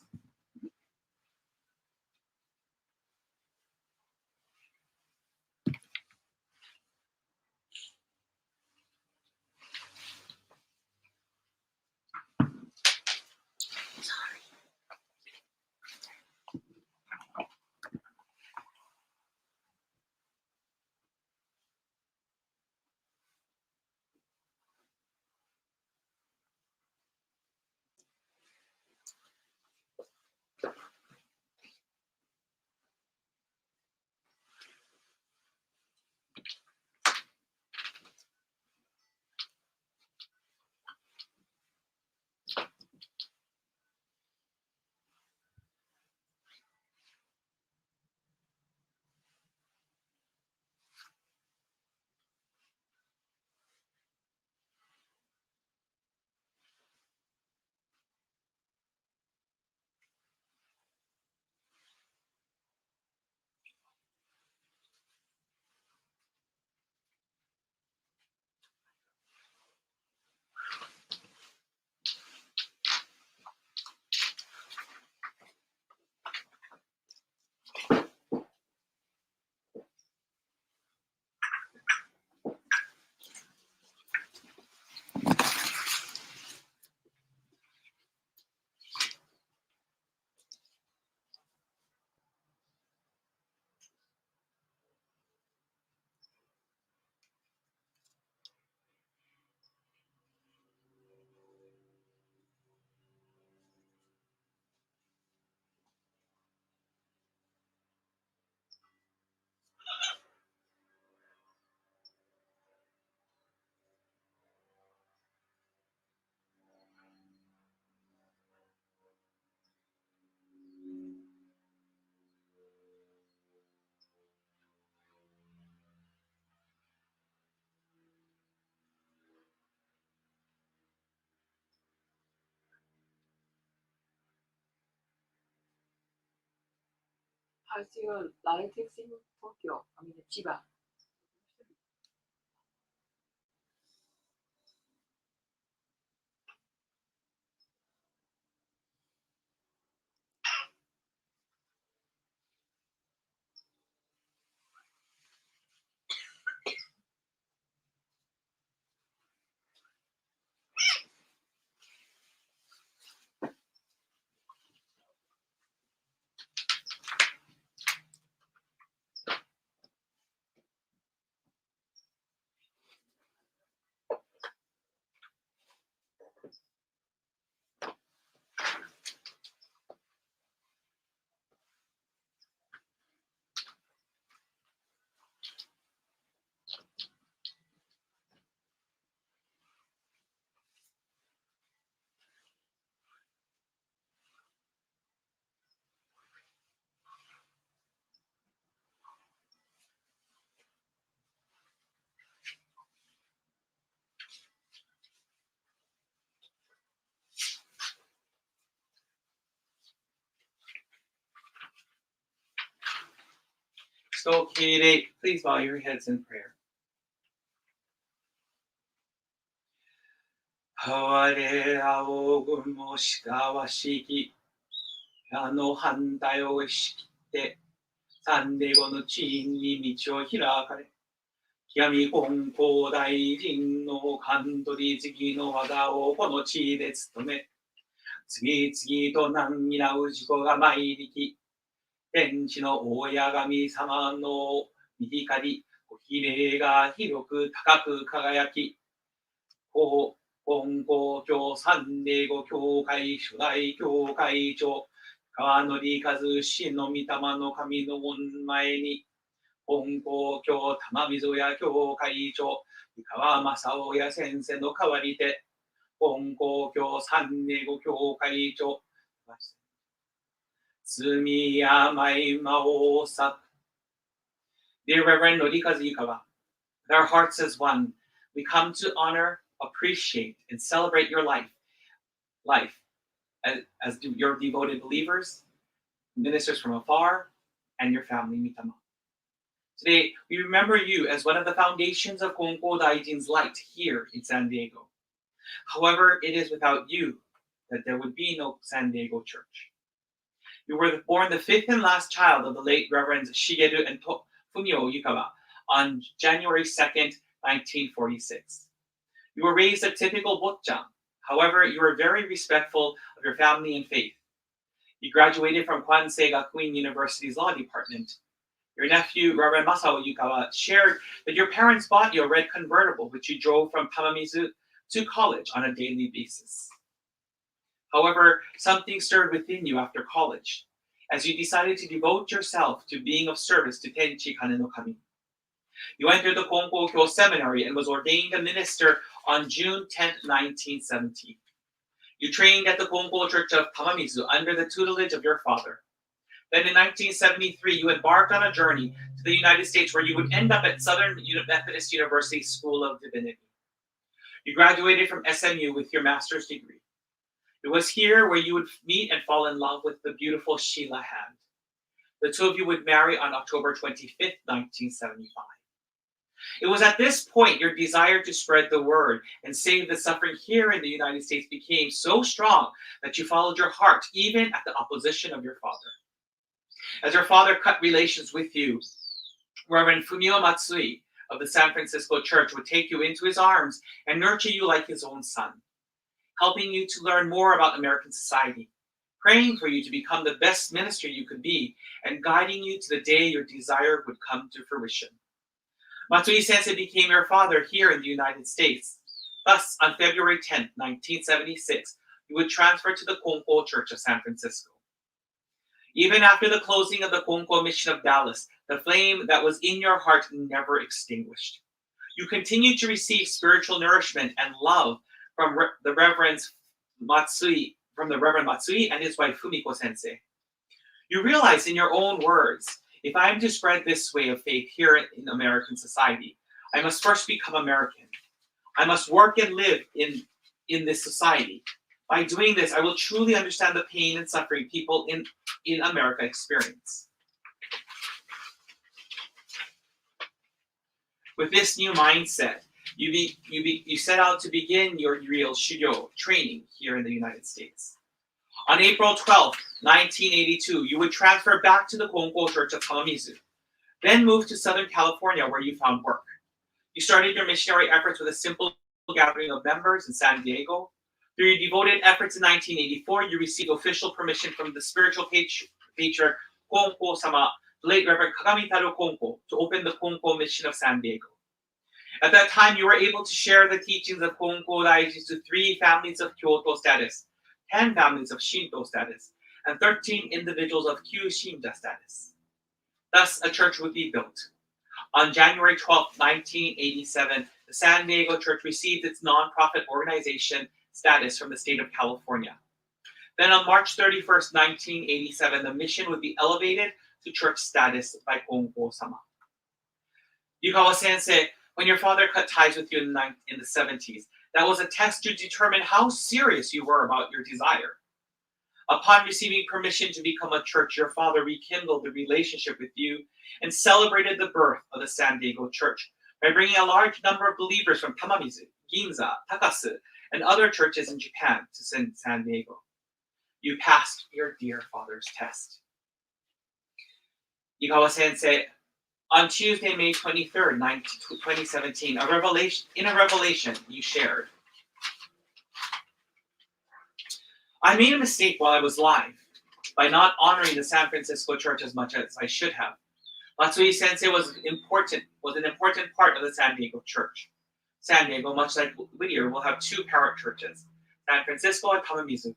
S1: How's your life in Tokyo? I mean, Chiba.
S2: と敬礼。Please bow your heads in prayer. 我らを軍もしかわしき、反対をしきって、三礼後の地位に道を開かれ、極み金光大臣の勘取り次の技をこの地で務め、次々と難儀な氏子が参りき、天地の親神様の御光、ご比例が広く高く輝き、金光教三礼後教会初代教会長、川Norikazu氏の御霊の神の門前に、金光教玉水や教会長、Yukawa正夫や先生の代わりで、金光教三礼後教会長、罪や舞魔をさ。Dear Reverend Norikazu Yukawa, with our hearts as one, we come to honor, appreciate, and celebrate your life as your devoted believers, ministers from afar, and your family, Mitama. Today, we remember you as one of the foundations of Konko Daijin's light here in San Diego. However, it is without you that there would be no San Diego Church. You were born the fifth and last child of the late Reverends Shigeru and Fumio Yukawa on January 2nd, 1946. You were raised a typical botchan. However, you were very respectful of your family and faith. You graduated from Kwansei Gakuin University's law department. Your nephew, Reverend Masao Yukawa, shared that your parents bought you a red convertible, which you drove from Tamamizu to college on a daily basis. However, something stirred within you after college, as you decided to devote yourself to being of service to Tenchi Kane no Kami. You entered the Konko-kyo Seminary and was ordained a minister on June 10, 1970. You trained at the Konko Church of Tamamizu under the tutelage of your father. Then in 1973, you embarked on a journey to the United States where you would end up at Southern Methodist University School of Divinity. You graduated from SMU with your master's degree. It was here where you would meet and fall in love with the beautiful Sheila Hand. The two of you would marry on October 25th, 1975. It was at this point your desire to spread the word and save the suffering here in the United States became so strong that you followed your heart, even at the opposition of your father. As your father cut relations with you, Reverend Fumio Matsui of the San Francisco Church would take you into his arms and nurture you like his own son, helping you to learn more about American society, praying for you to become the best minister you could be, and guiding you to the day your desire would come to fruition. Matsui Sensei became your father here in the United States. Thus, on February 10, 1976, you would transfer to the Konko Church of San Francisco. Even after the closing of the Konko Mission of Dallas, the flame that was in your heart never extinguished. You continued to receive spiritual nourishment and love from the Reverend Matsui and his wife Fumiko Sensei. You realize in your own words, if I am to spread this way of faith here in American society, I must first become American. I must work and live in this society. By doing this, I will truly understand the pain and suffering people in America experience. With this new mindset, you set out to begin your real shugyo training here in the United States. On April 12, 1982, you would transfer back to the Konko Church of Tamamizu, then move to Southern California where you found work. You started your missionary efforts with a simple gathering of members in San Diego. Through your devoted efforts in 1984, you received official permission from the spiritual patriarch Konko-sama, the late Reverend Kagamitaro Konko, to open the Konko Mission of San Diego. At that time, you were able to share the teachings of Konko Daiji to 3 families of Kyoto status, 10 families of Shinto status, and 13 individuals of Kyushinja status. Thus, a church would be built. On January 12, 1987, the San Diego Church received its nonprofit organization status from the state of California. Then on March 31st, 1987, the mission would be elevated to church status by Konko-sama. Yukawa Sensei, when your father cut ties with you in the 70s, that was a test to determine how serious you were about your desire. Upon receiving permission to become a church, your father rekindled the relationship with you and celebrated the birth of the San Diego Church by bringing a large number of believers from Tamamizu, Ginza, Takasu, and other churches in Japan to San Diego. You passed your dear father's test. Yukawa Sensei, on Tuesday, May 23rd, 2017, in a revelation you shared. I made a mistake while I was live by not honoring the San Francisco Church as much as I should have. Matsui Sensei was an important part of the San Diego Church. San Diego, much like Whittier, will have two parent churches, San Francisco and Tamamizu.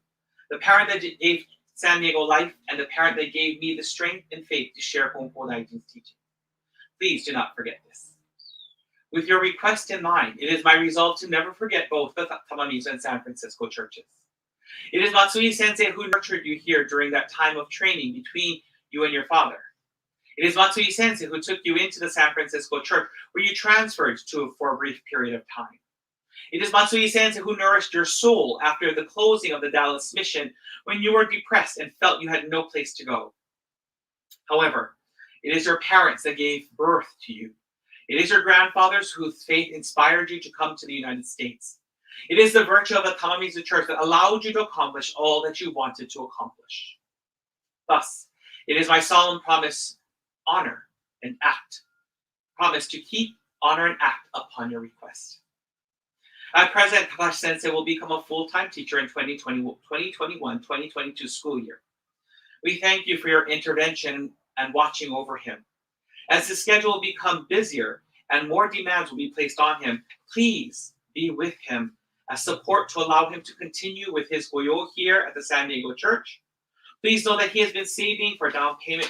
S2: The parent that gave San Diego life and the parent that gave me the strength and faith to share Honpo Daijin's teaching. Please do not forget this. With your request in mind, it is my resolve to never forget both the Tamamizu and San Francisco churches. It is Matsui Sensei who nurtured you here during that time of training between you and your father. It is Matsui Sensei who took you into the San Francisco church where you transferred to for a brief period of time. It is Matsui Sensei who nourished your soul after the closing of the Dallas mission when you were depressed and felt you had no place to go. However, it is your parents that gave birth to you. It is your grandfathers whose faith inspired you to come to the United States. It is the virtue of the Tamamizu Church that allowed you to accomplish all that you wanted to accomplish. Thus, it is my solemn promise, honor and act. Promise to keep, honor, and act upon your request. At present, Takashi Sensei will become a full-time teacher in 2021-2022 school year. We thank you for your intervention and watching over him. As his schedule will become busier and more demands will be placed on him, please be with him as support to allow him to continue with his goyo here at the San Diego Church. Please know that he has been saving for down payment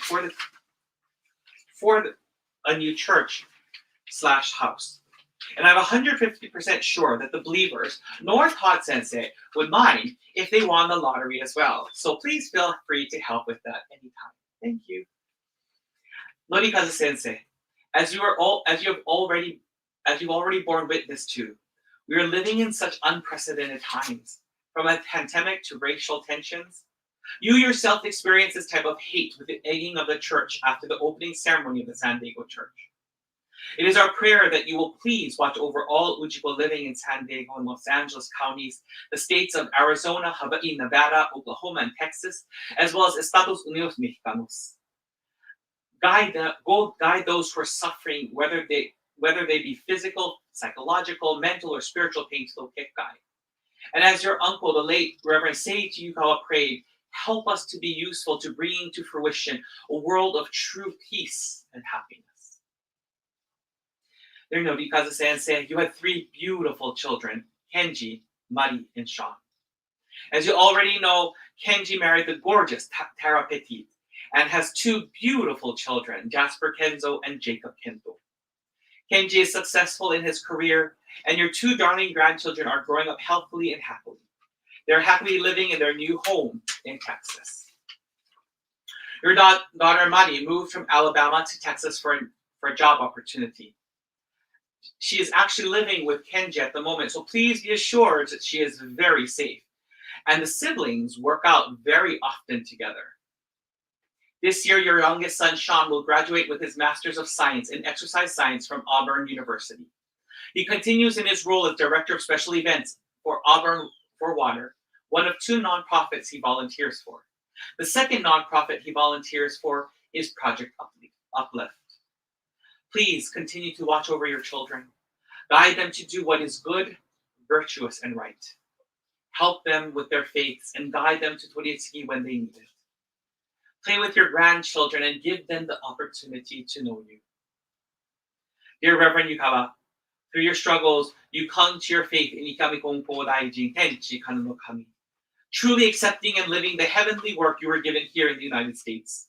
S2: for a new church/house. And I'm 150% sure that the believers, nor Todd Sensei, would mind if they won the lottery as well. So please feel free to help with that anytime. Thank you. Norikazu Sensei, as you've already borne witness to, we are living in such unprecedented times, from a pandemic to racial tensions. You yourself experienced this type of hate with the egging of the church after the opening ceremony of the San Diego Church. It is our prayer that you will please watch over all Ujibwa living in San Diego and Los Angeles counties, the states of Arizona, Hawaii, Nevada, Oklahoma, and Texas, as well as Estados Unidos Mexicanos. Guide those who are suffering, whether they be physical, psychological, mental, or spiritual pain to the Kekai. And as your uncle, the late Reverend Seiji Yukawa prayed, help us to be useful to bringing to fruition a world of true peace and happiness. There, Norikazu Sensei, you had 3 beautiful children, Kenji, Mari, and Sean. As you already know, Kenji married the gorgeous Tara Petit and has 2 beautiful children, Jasper Kenzo and Jacob Kento. Kenji is successful in his career, and your 2 darling grandchildren are growing up healthily and happily. They're happily living in their new home in Texas. Your daughter Mari moved from Alabama to Texas for a job opportunity. She is actually living with Kenji at the moment, so please be assured that she is very safe. And the siblings work out very often together. This year, your youngest son, Sean, will graduate with his Master's of Science in Exercise Science from Auburn University. He continues in his role as Director of Special Events for Auburn for Water, one of 2 nonprofits he volunteers for. The second nonprofit he volunteers for is Project Uplift. Please continue to watch over your children. Guide them to do what is good, virtuous, and right. Help them with their faiths and guide them to Toritsuki when they need it. Play with your grandchildren and give them the opportunity to know you. Dear Reverend Yukawa, through your struggles, you clung to your faith in Ikami Honpo Daijin Tenchi Kanu no Kami, truly accepting and living the heavenly work you were given here in the United States.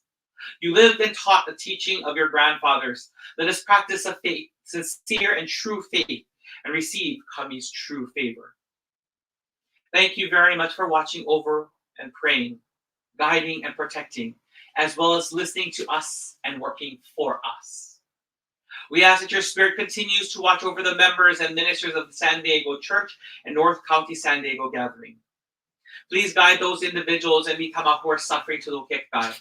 S2: You lived and taught the teaching of your grandfathers. Let us practice a faith, sincere and true faith, and receive Kami's true favor. Thank you very much for watching over and praying, guiding and protecting, as well as listening to us and working for us. We ask that your spirit continues to watch over the members and ministers of the San Diego Church and North County San Diego Gathering. Please guide those individuals and Mitama who are suffering to locate God.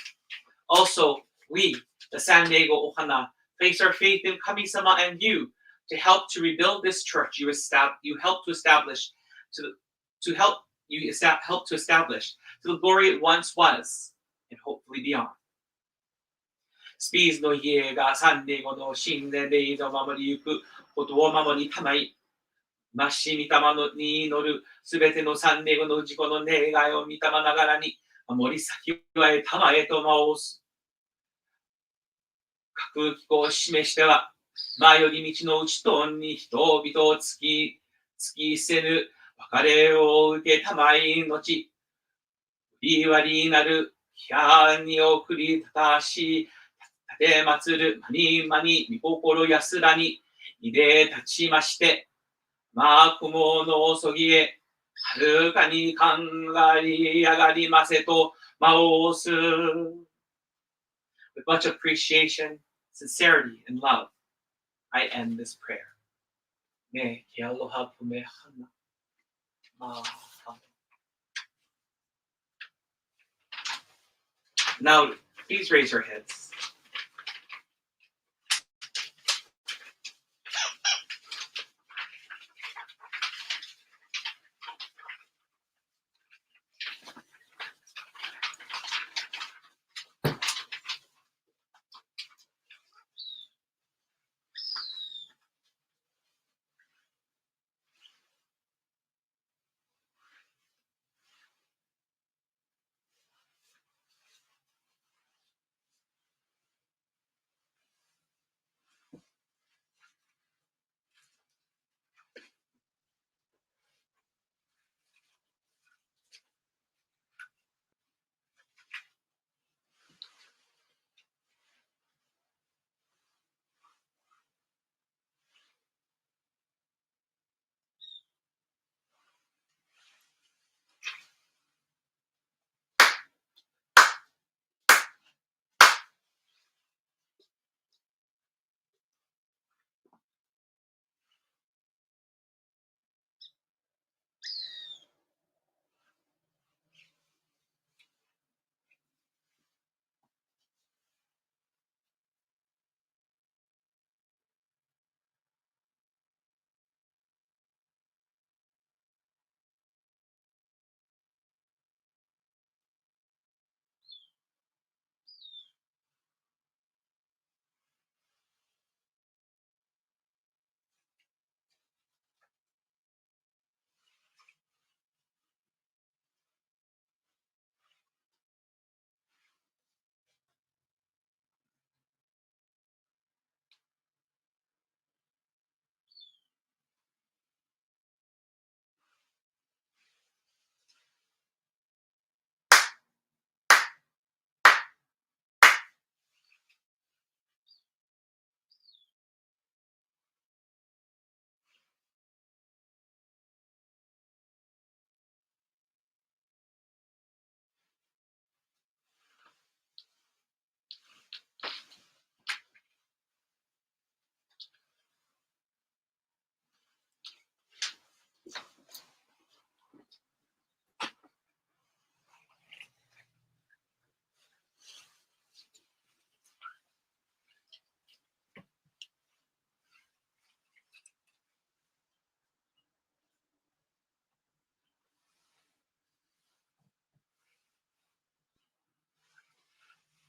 S2: Also, we, the San Diego Ohana, place our faith in Kami-sama and you to help to rebuild this church you help to establish help to establish to the glory it once was and hopefully beyond.スピーズの家がサンディエゴの神殿で井戸を守りゆくことを守りたまい。まし御霊に祈るすべてのサンディエゴの自己の願いを御霊ながらに守り先はへたまへと回す。各機構を示しては、前より道のうちとに人々を突きせぬ別れを受けたまいのち、りわりなる批判に送り立たし、立てまつるまにまに御心安らにいで立ちまして、ま雲のそぎへ、はるかにかんがり上がりませと申す。With much appreciation, sincerity, and love, I end this prayer. Me, ki aloha pume hana. Mahalo. Now, please raise your heads.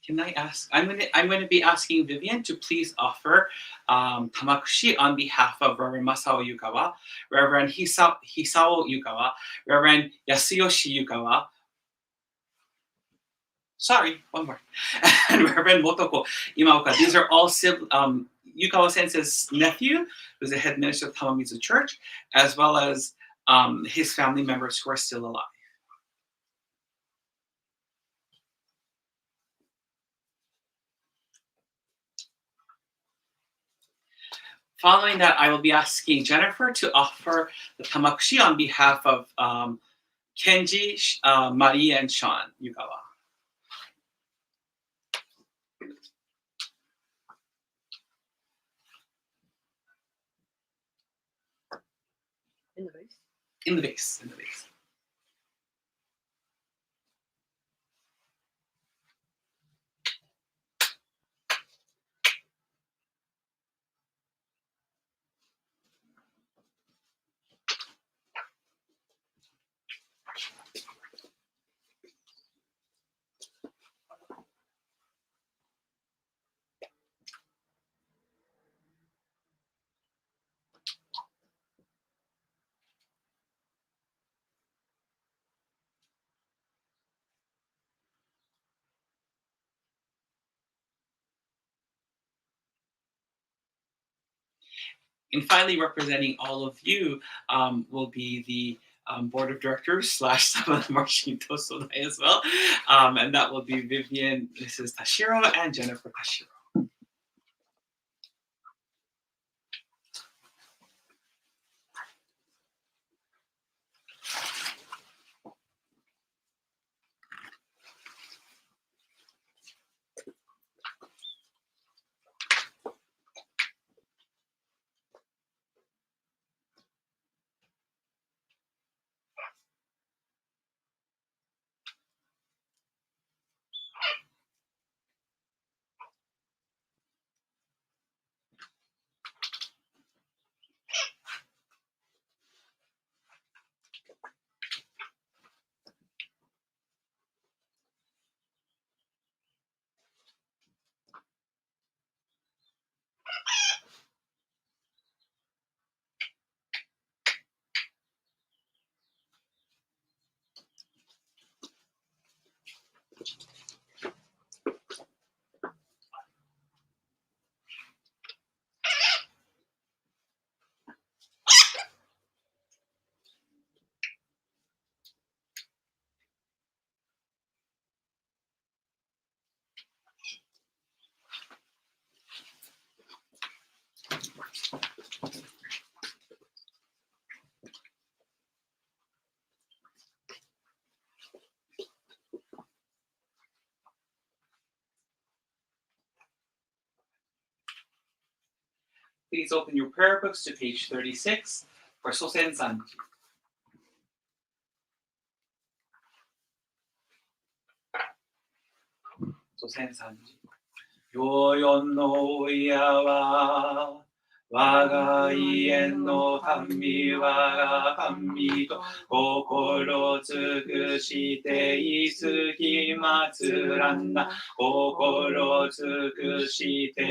S2: Can I ask? I'm going to be asking Vivian to please offer tamakushi on behalf of Reverend Masao Yukawa, Reverend Hisao Yukawa, Reverend Yasuyoshi Yukawa. Sorry, one more. And Reverend Motoko Imaoka. These are all Yukawa Sensei's nephew, who's the head minister of Tamamizu Church, as well as his family members who are still alive. Following that, I will be asking Jennifer to offer the tamakushi on behalf of Kenji, Marie, and Sean Yukawa.
S1: In the vase.
S2: In the vase. And finally, representing all of you will be the board of directors / some of the marching Tosodai as well. And that will be Vivian, Mrs. Tashiro, and Jennifer Tashiro. Please open your prayer books to page 36 for Sosen Sanji. Sosen Sanji. Yoyon no ya wa waga ien no kami waga kami to kokoro tsukushite itsukimatsuranna kokoro tsukushite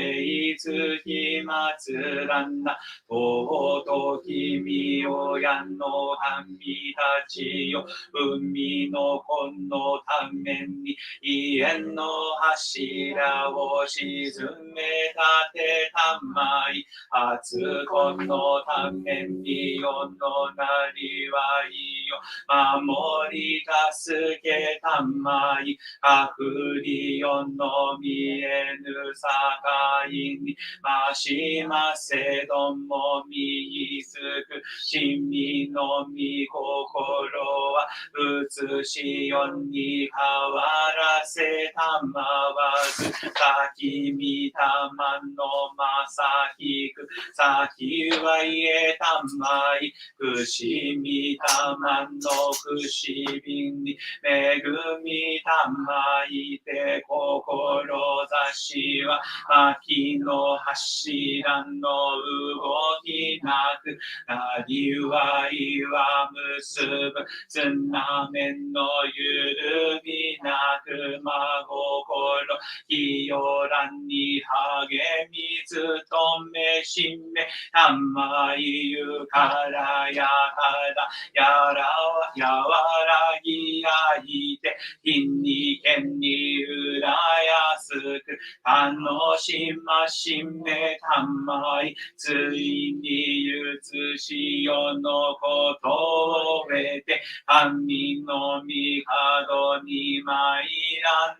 S2: itsukimatsuranna toto kimi o yan no kami tachi yo umi no kon no tamen ni ien no hashira wo shizume tate tamai Atsukon no tamen ni yon no nari wa iyo mamori tasuke tamai kakuri yon no mienu sakai ni mashimase domo miisuku shimi no mi kokoro wa utsushi yon ni kawarase tamawazu Sakimi taman no masahiku Saki wa ie tamai Kushimi taman no kushibin ni Megumi tamai te kokorozashi wa Maki no hashiran no ugoki naku Nari wa iwa musubu Tsunamen no yurumi naku magokoro 清らんに励みずとめしめたまいゆからやからやわらぎやいて日にけんにうらやすく楽しましめたまいついにゆつしよのことを得て神の御門に参らん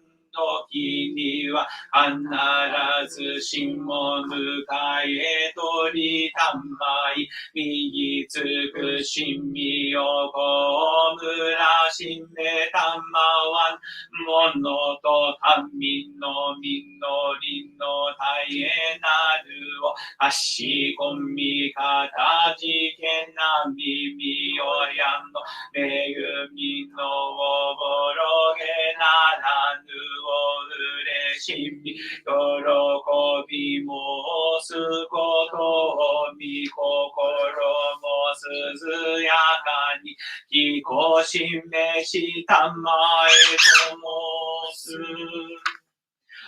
S2: 時には必ずしも迎え取りたまい右つくしみをこむらしめたまわんものと神の実りの絶えなるを足込みかたじけな耳をやんの恵みのおぼろげならぬ嬉しみ喜び申すことを見心も涼やかにきこしめしたまえと申す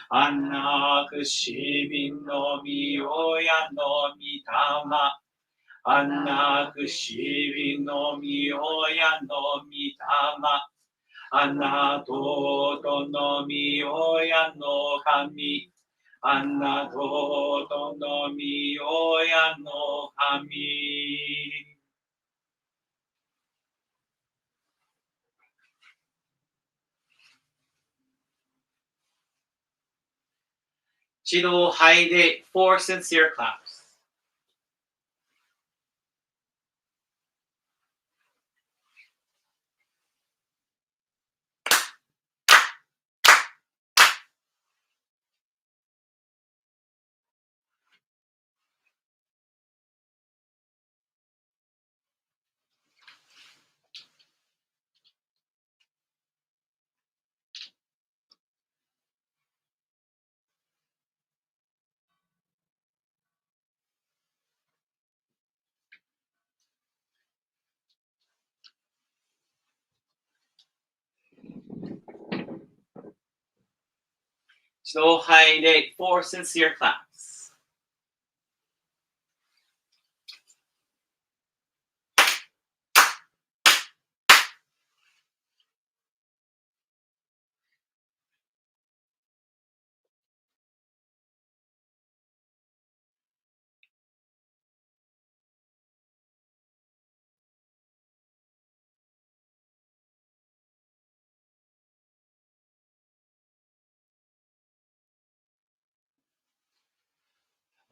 S2: あなくしびのみ親のみたまあなくしびのみ親のみたまあなととのみ親の神あんなととのみ親の神。一度吐いて 4 sincere claps. So Heide, 4 sincere claps.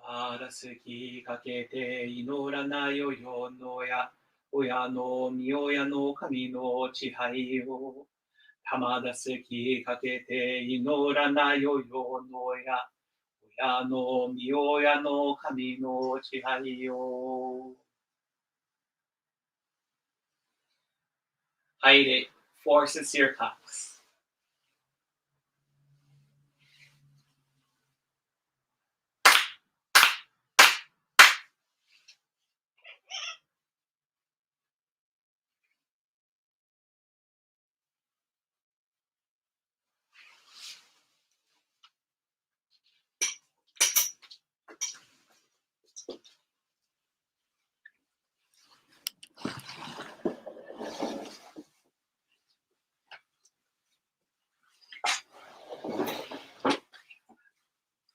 S2: まだ好きかけて祈らないよ世の親の御親の神の支配を。たまだ好きかけて祈らないよ世の親の御親の神の支配を。Heide, 4 sincere claps.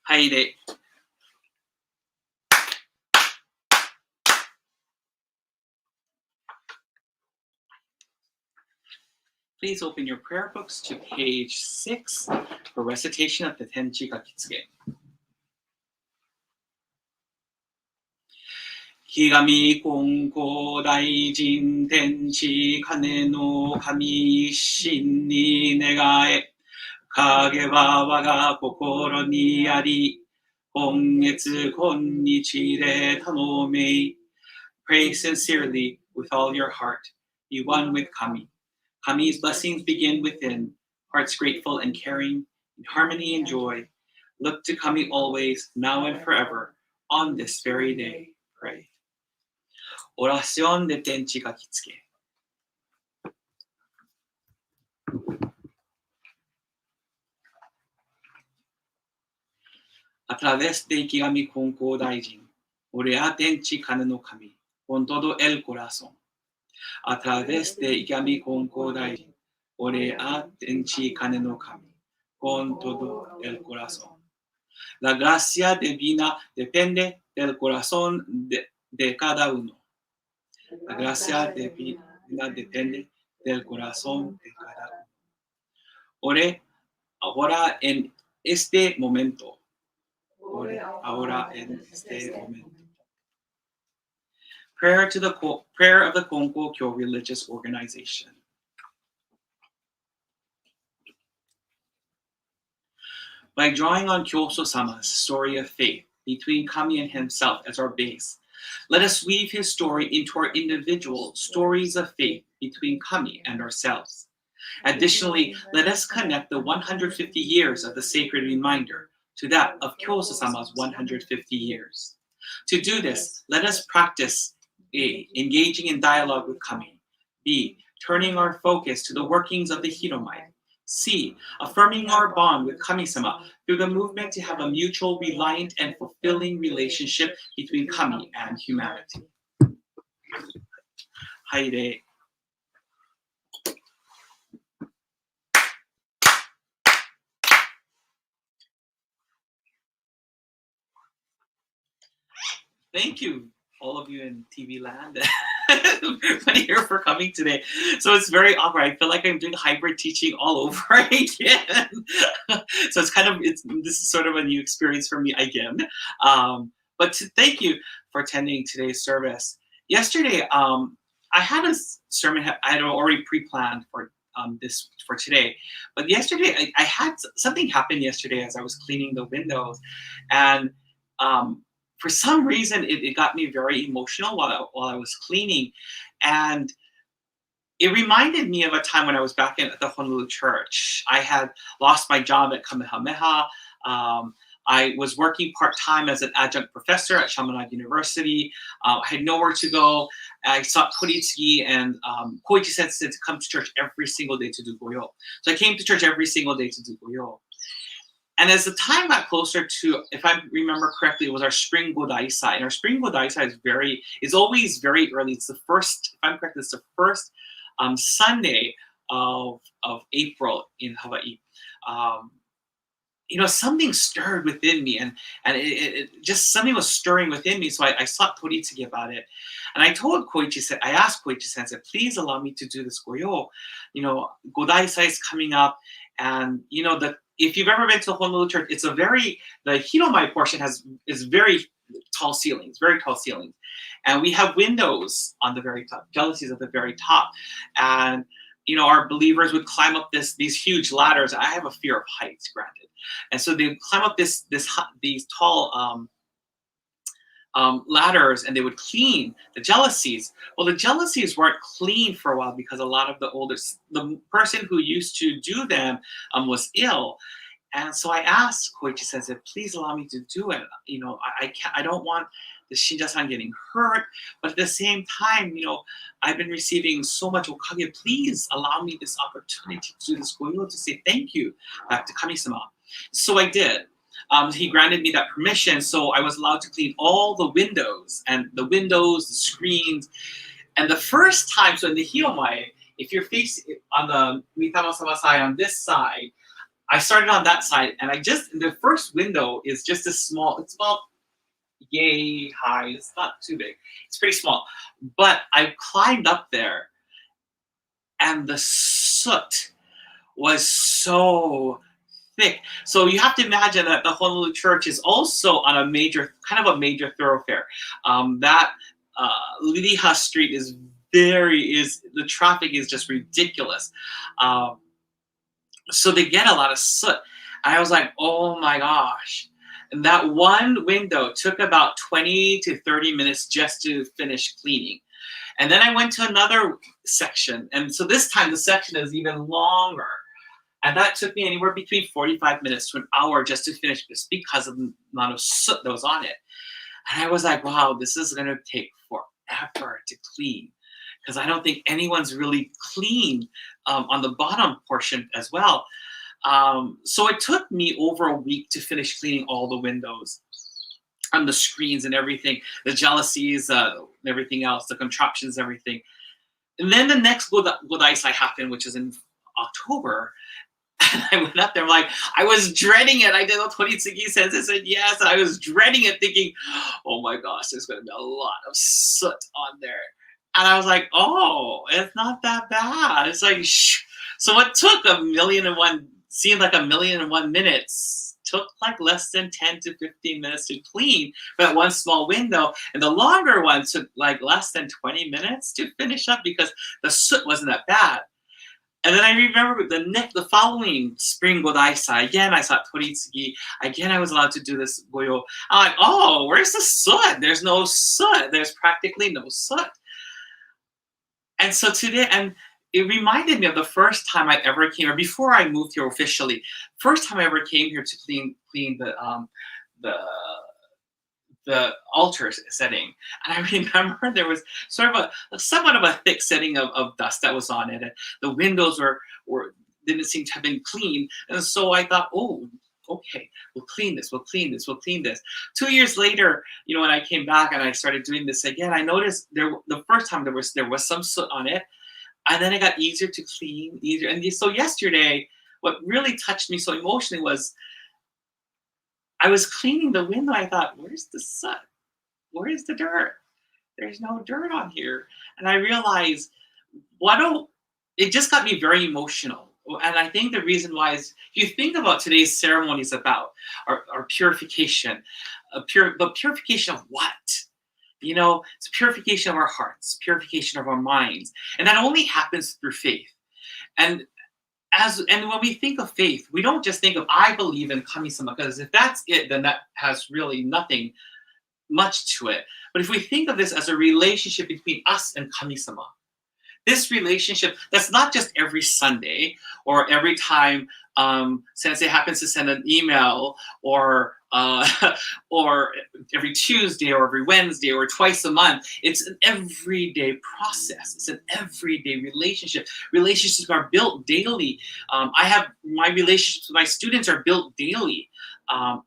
S2: Heide. Please open your prayer books to page 6 for recitation of the Tenchi Gakitsuge. ひがみ金光大臣天地金の神一心に願え。影は我が心にあり、今月今日で頼め。Pray sincerely with all your heart. Be one with Kami. Kami's blessings begin within. Hearts grateful and caring, in harmony and joy. Look to Kami always, now and forever. On this very day, pray. Oración de Tenchi Gakitsuge. A través de Ikigami Konko Daijin, Orea Tenchi Kane no Kami, con todo el corazón. A través de Ikigami Konko Daijin, Orea Tenchi Kane no Kami, con todo el corazón. La gracia divina depende del corazón de cada uno. La gracia divina depende del corazón de cada uno. Ore ahora en este momento. Ore ahora en este momento. Prayer of the Konko Kyo Religious Organization. By drawing on Kyoso-sama's story of faith between Kami and himself as our base, let us weave his story into our individual stories of faith between Kami and ourselves. Additionally, let us connect the 150 years of the sacred reminder to that of Kyoso-sama's 150 years. To do this, let us practice A. Engaging in dialogue with Kami. B. Turning our focus to the workings of the Hiromai. C. Affirming our bond with Kami-sama through the movement to have a mutual, reliant, and fulfilling relationship between Kami and humanity. Haide. Thank you, all of you in TV land. Everybody here for coming today. So it's very awkward. I feel like I'm doing hybrid teaching all over again. So it's kind of, this is sort of a new experience for me again. But thank you for attending today's service. Yesterday, I had a sermon I had already pre-planned for this for today, but yesterday I had something happen yesterday as I was cleaning the windows, and for some reason it got me very emotional while I was cleaning, and it reminded me of a time when I was back at the Honolulu church. I had lost my job at Kamehameha. I was working part-time as an adjunct professor at Chaminade University. I had nowhere to go. I sought Toritsugi and Koichi Sensei to come to church every single day to do goyo. So I came to church every single day to do goyo. And as the time got closer to, if I remember correctly, it was our spring Godaisai. And our spring Godaisai is always very early. It's the first, if I'm correct, it's the first Sunday of April in Hawaii. Something stirred within me, and it just, something was stirring within me. So I sought Toritsugi about it, and I asked Koichi Sensei, please allow me to do this goyo. Godaisai is coming up, and if you've ever been to Honolulu church, it's the Hiromai portion is very tall ceilings, and we have windows on the very top, jealousies at the very top, and our believers would climb up these huge ladders. I have a fear of heights, granted, and so they would climb up these tall ladders, and they would clean the jealousies. Well, the jealousies weren't clean for a while because a lot of the person who used to do them was ill, and so I asked Koichi Sensei, please allow me to do it. I don't want the Shinja-san getting hurt, but at the same time, I've been receiving so much okage. Please allow me this opportunity to do this goyo, to say thank you back to Kami-sama. So I did. He granted me that permission, so I was allowed to clean all the windows, the screens. And the first time, so in the Hiromai, if you're facing on the Mitama-sama side, on this side, I started on that side, and the first window is just a small, it's about yay high, it's not too big, it's pretty small. But I climbed up there, and the soot was so thick. So you have to imagine that the Honolulu church is also on a major thoroughfare. That Liliha Street the traffic is just ridiculous. So they get a lot of soot. And I was like, oh my gosh. And that one window took about 20 to 30 minutes just to finish cleaning. And then I went to another section. And so this time the section is even longer. And that took me anywhere between 45 minutes to an hour just to finish this because of the amount of soot that was on it. And I was like, wow, this is going to take forever to clean, because I don't think anyone's really cleaned on the bottom portion as well. So it took me over a week to finish cleaning all the windows and the screens and everything, the jealousies, everything else, the contraptions, everything. And then the next Godaisai happened, which is in October. And I went up there, I was dreading it. I did what Toritsugi says. I said yes. And I was dreading it, thinking, oh my gosh, there's going to be a lot of soot on there. And I was like, oh, it's not that bad. It's like, shh. So what took seemed like 1,000,001 minutes, took like less than 10 to 15 minutes to clean for that one small window. And the longer one took like less than 20 minutes to finish up because the soot wasn't that bad. And then I remember the following spring Godaisai, again I saw Toritsugi, again I was allowed to do this goyo. I'm like, oh, where's the soot? There's no soot. There's practically no soot. And so today, and it reminded me of the first time I ever came, or before I moved here officially, first time I ever came here to clean the altar setting. And I remember there was sort of somewhat of a thick setting of dust that was on it. And the windows didn't seem to have been cleaned. And so I thought, oh, okay, we'll clean this. 2 years later, when I came back and I started doing this again, I noticed the first time there was some soot on it. And then it got easier to clean, And so yesterday, what really touched me so emotionally was I was cleaning the window. I thought, where's the soot? where is the dirt? There's no dirt on here. And I realized, it just got me very emotional. And I think the reason why is, if you think about today's ceremony is about our purification, but purification of what? You know, it's purification of our hearts, purification of our minds. And that only happens through faith. And when we think of faith, we don't just think of, I believe in Kami-sama, because if that's it, then that has really nothing much to it. But if we think of this as a relationship between us and Kami-sama, this relationship that's not just every Sunday or every time Sensei happens to send an email, or every Tuesday or every Wednesday or twice a month. It's an everyday process. It's an everyday relationship. Relationships are built daily. I have my relationships with my students are built daily. I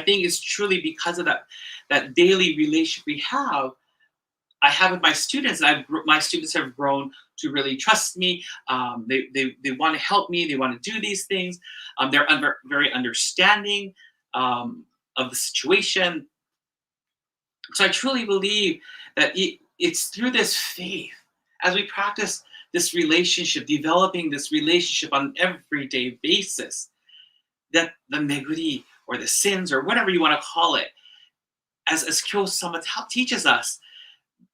S2: think it's truly because of that daily relationship I have with my students, and my students have grown to really trust me. They want to help me. They want to do these things. They're very understanding of the situation. So I truly believe that it's through this faith, as we practice this relationship, developing this relationship on an everyday basis, that the meguri, or the sins, or whatever you want to call it, as Kyo-sama teaches us,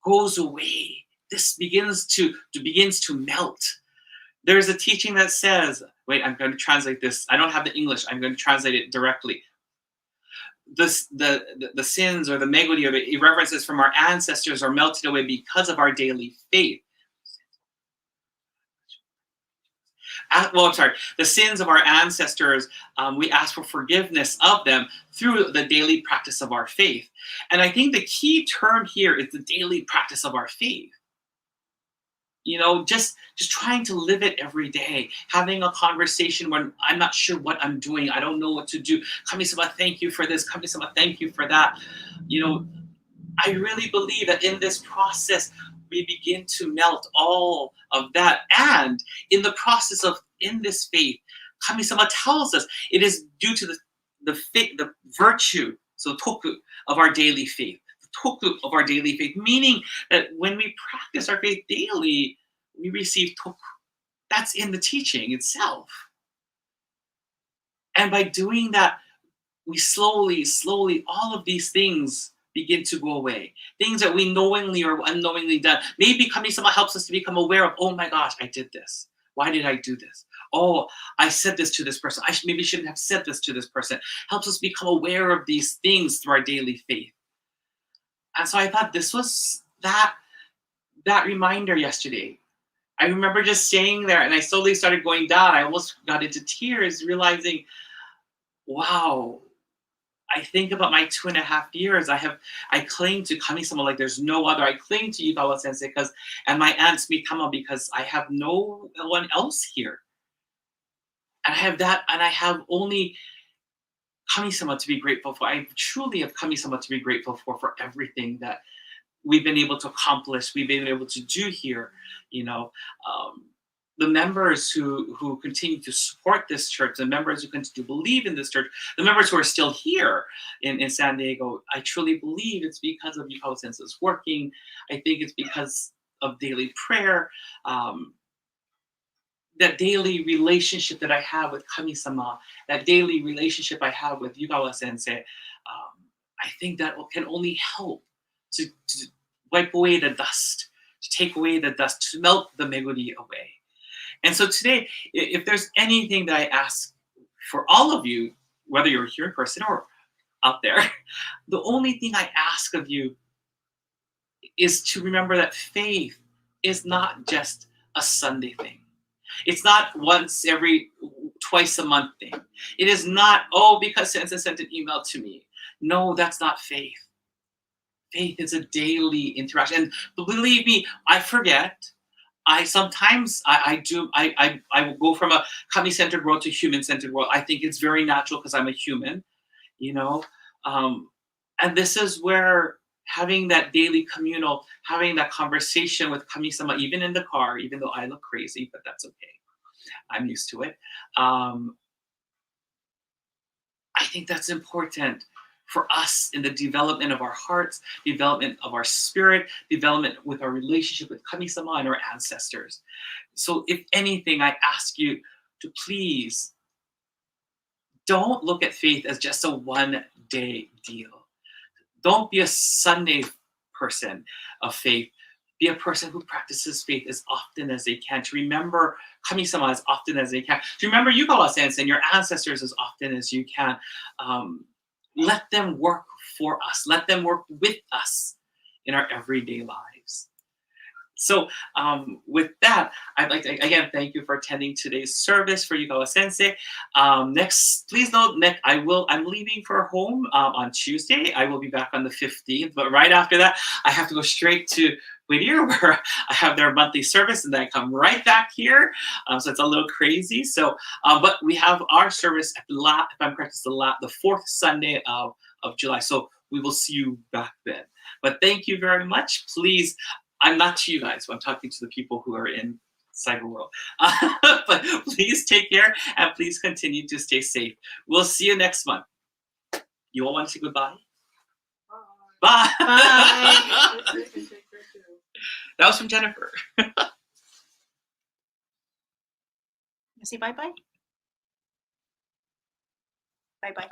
S2: goes away. This begins to melt. There's a teaching that says, wait, I'm going to translate this. I don't have the English. I'm going to translate it directly. The sins, or the meguri, or the irreverences from our ancestors are melted away because of our daily faith. The sins of our ancestors, we ask for forgiveness of them through the daily practice of our faith. And I think the key term here is the daily practice of our faith. You know, just trying to live it every day, having a conversation when I'm not sure what I'm doing, I don't know what to do. Kami-sama, thank you for this. Kami-sama, thank you for that. You know, I really believe that in this process, we begin to melt all of that. And in the process in this faith, Kami-sama tells us it is due to the virtue, so toku, of our daily faith. The toku of our daily faith, meaning that when we practice our faith daily, we receive toku. That's in the teaching itself. And by doing that, we slowly, all of these things begin to go away. Things that we knowingly or unknowingly done. Maybe Kami-sama helps us to become aware of, oh my gosh, I did this. Why did I do this? Oh, I said this to this person. I maybe shouldn't have said this to this person. Helps us become aware of these things through our daily faith. And so I thought this was that reminder yesterday. I remember just staying there, and I slowly started going down. I almost got into tears, realizing, wow, I think about my 2.5 years. I cling to Kami-sama like there's no other. I cling to Yukawa Sensei and my aunt Mitama, because I have no one else here. And I have that, and I have only Kami-sama to be grateful for. I truly have Kami-sama to be grateful for everything that we've been able to accomplish, we've been able to do here. You know, the members who continue to support this church, the members who continue to believe in this church, the members who are still here in San Diego, I truly believe it's because of Yukawa Sensei's working. I think it's because of daily prayer, that daily relationship that I have with Kami-sama, that daily relationship I have with Yukawa Sensei. I think that can only help to wipe away the dust, to take away the dust, to melt the meguri away. And so today, if there's anything that I ask for all of you, whether you're here in person or out there, the only thing I ask of you is to remember that faith is not just a Sunday thing. It's not twice a month thing. It is not, because Sensei sent an email to me. No, that's not faith. Faith is a daily interaction. And believe me, I forget. Sometimes I will go from a Kami-centered world to human-centered world. I think it's very natural because I'm a human, you know. And this is where having that daily communal, having that conversation with Kami-sama, even in the car, even though I look crazy, but that's okay. I'm used to it. I think that's important for us in the development of our hearts, development of our spirit, development with our relationship with Kami-sama and our ancestors. So if anything, I ask you to please don't look at faith as just a one-day deal. Don't be a Sunday person of faith. Be a person who practices faith as often as they can, to remember Kami-sama as often as they can, to remember Yukawa sensei and your ancestors as often as you can. Let them work for us. Let them work with us in our everyday lives. So with that, I'd like to, again, thank you for attending today's service for Yukawa sensei. Next, please note, I'm leaving for home on Tuesday. I will be back on the 15th, but right after that, I have to go straight to Whittier, where I have their monthly service, and then I come right back here. So it's a little crazy. So, but we have our service at if I'm correct, it's the fourth Sunday of July. So we will see you back then. But thank you very much. Please, I'm not to you guys, I'm talking to the people who are in cyber world. But please take care and please continue to stay safe. We'll see you next month. You all want to say goodbye? Bye. Bye. That was from Jennifer.
S3: Say bye-bye. Bye-bye.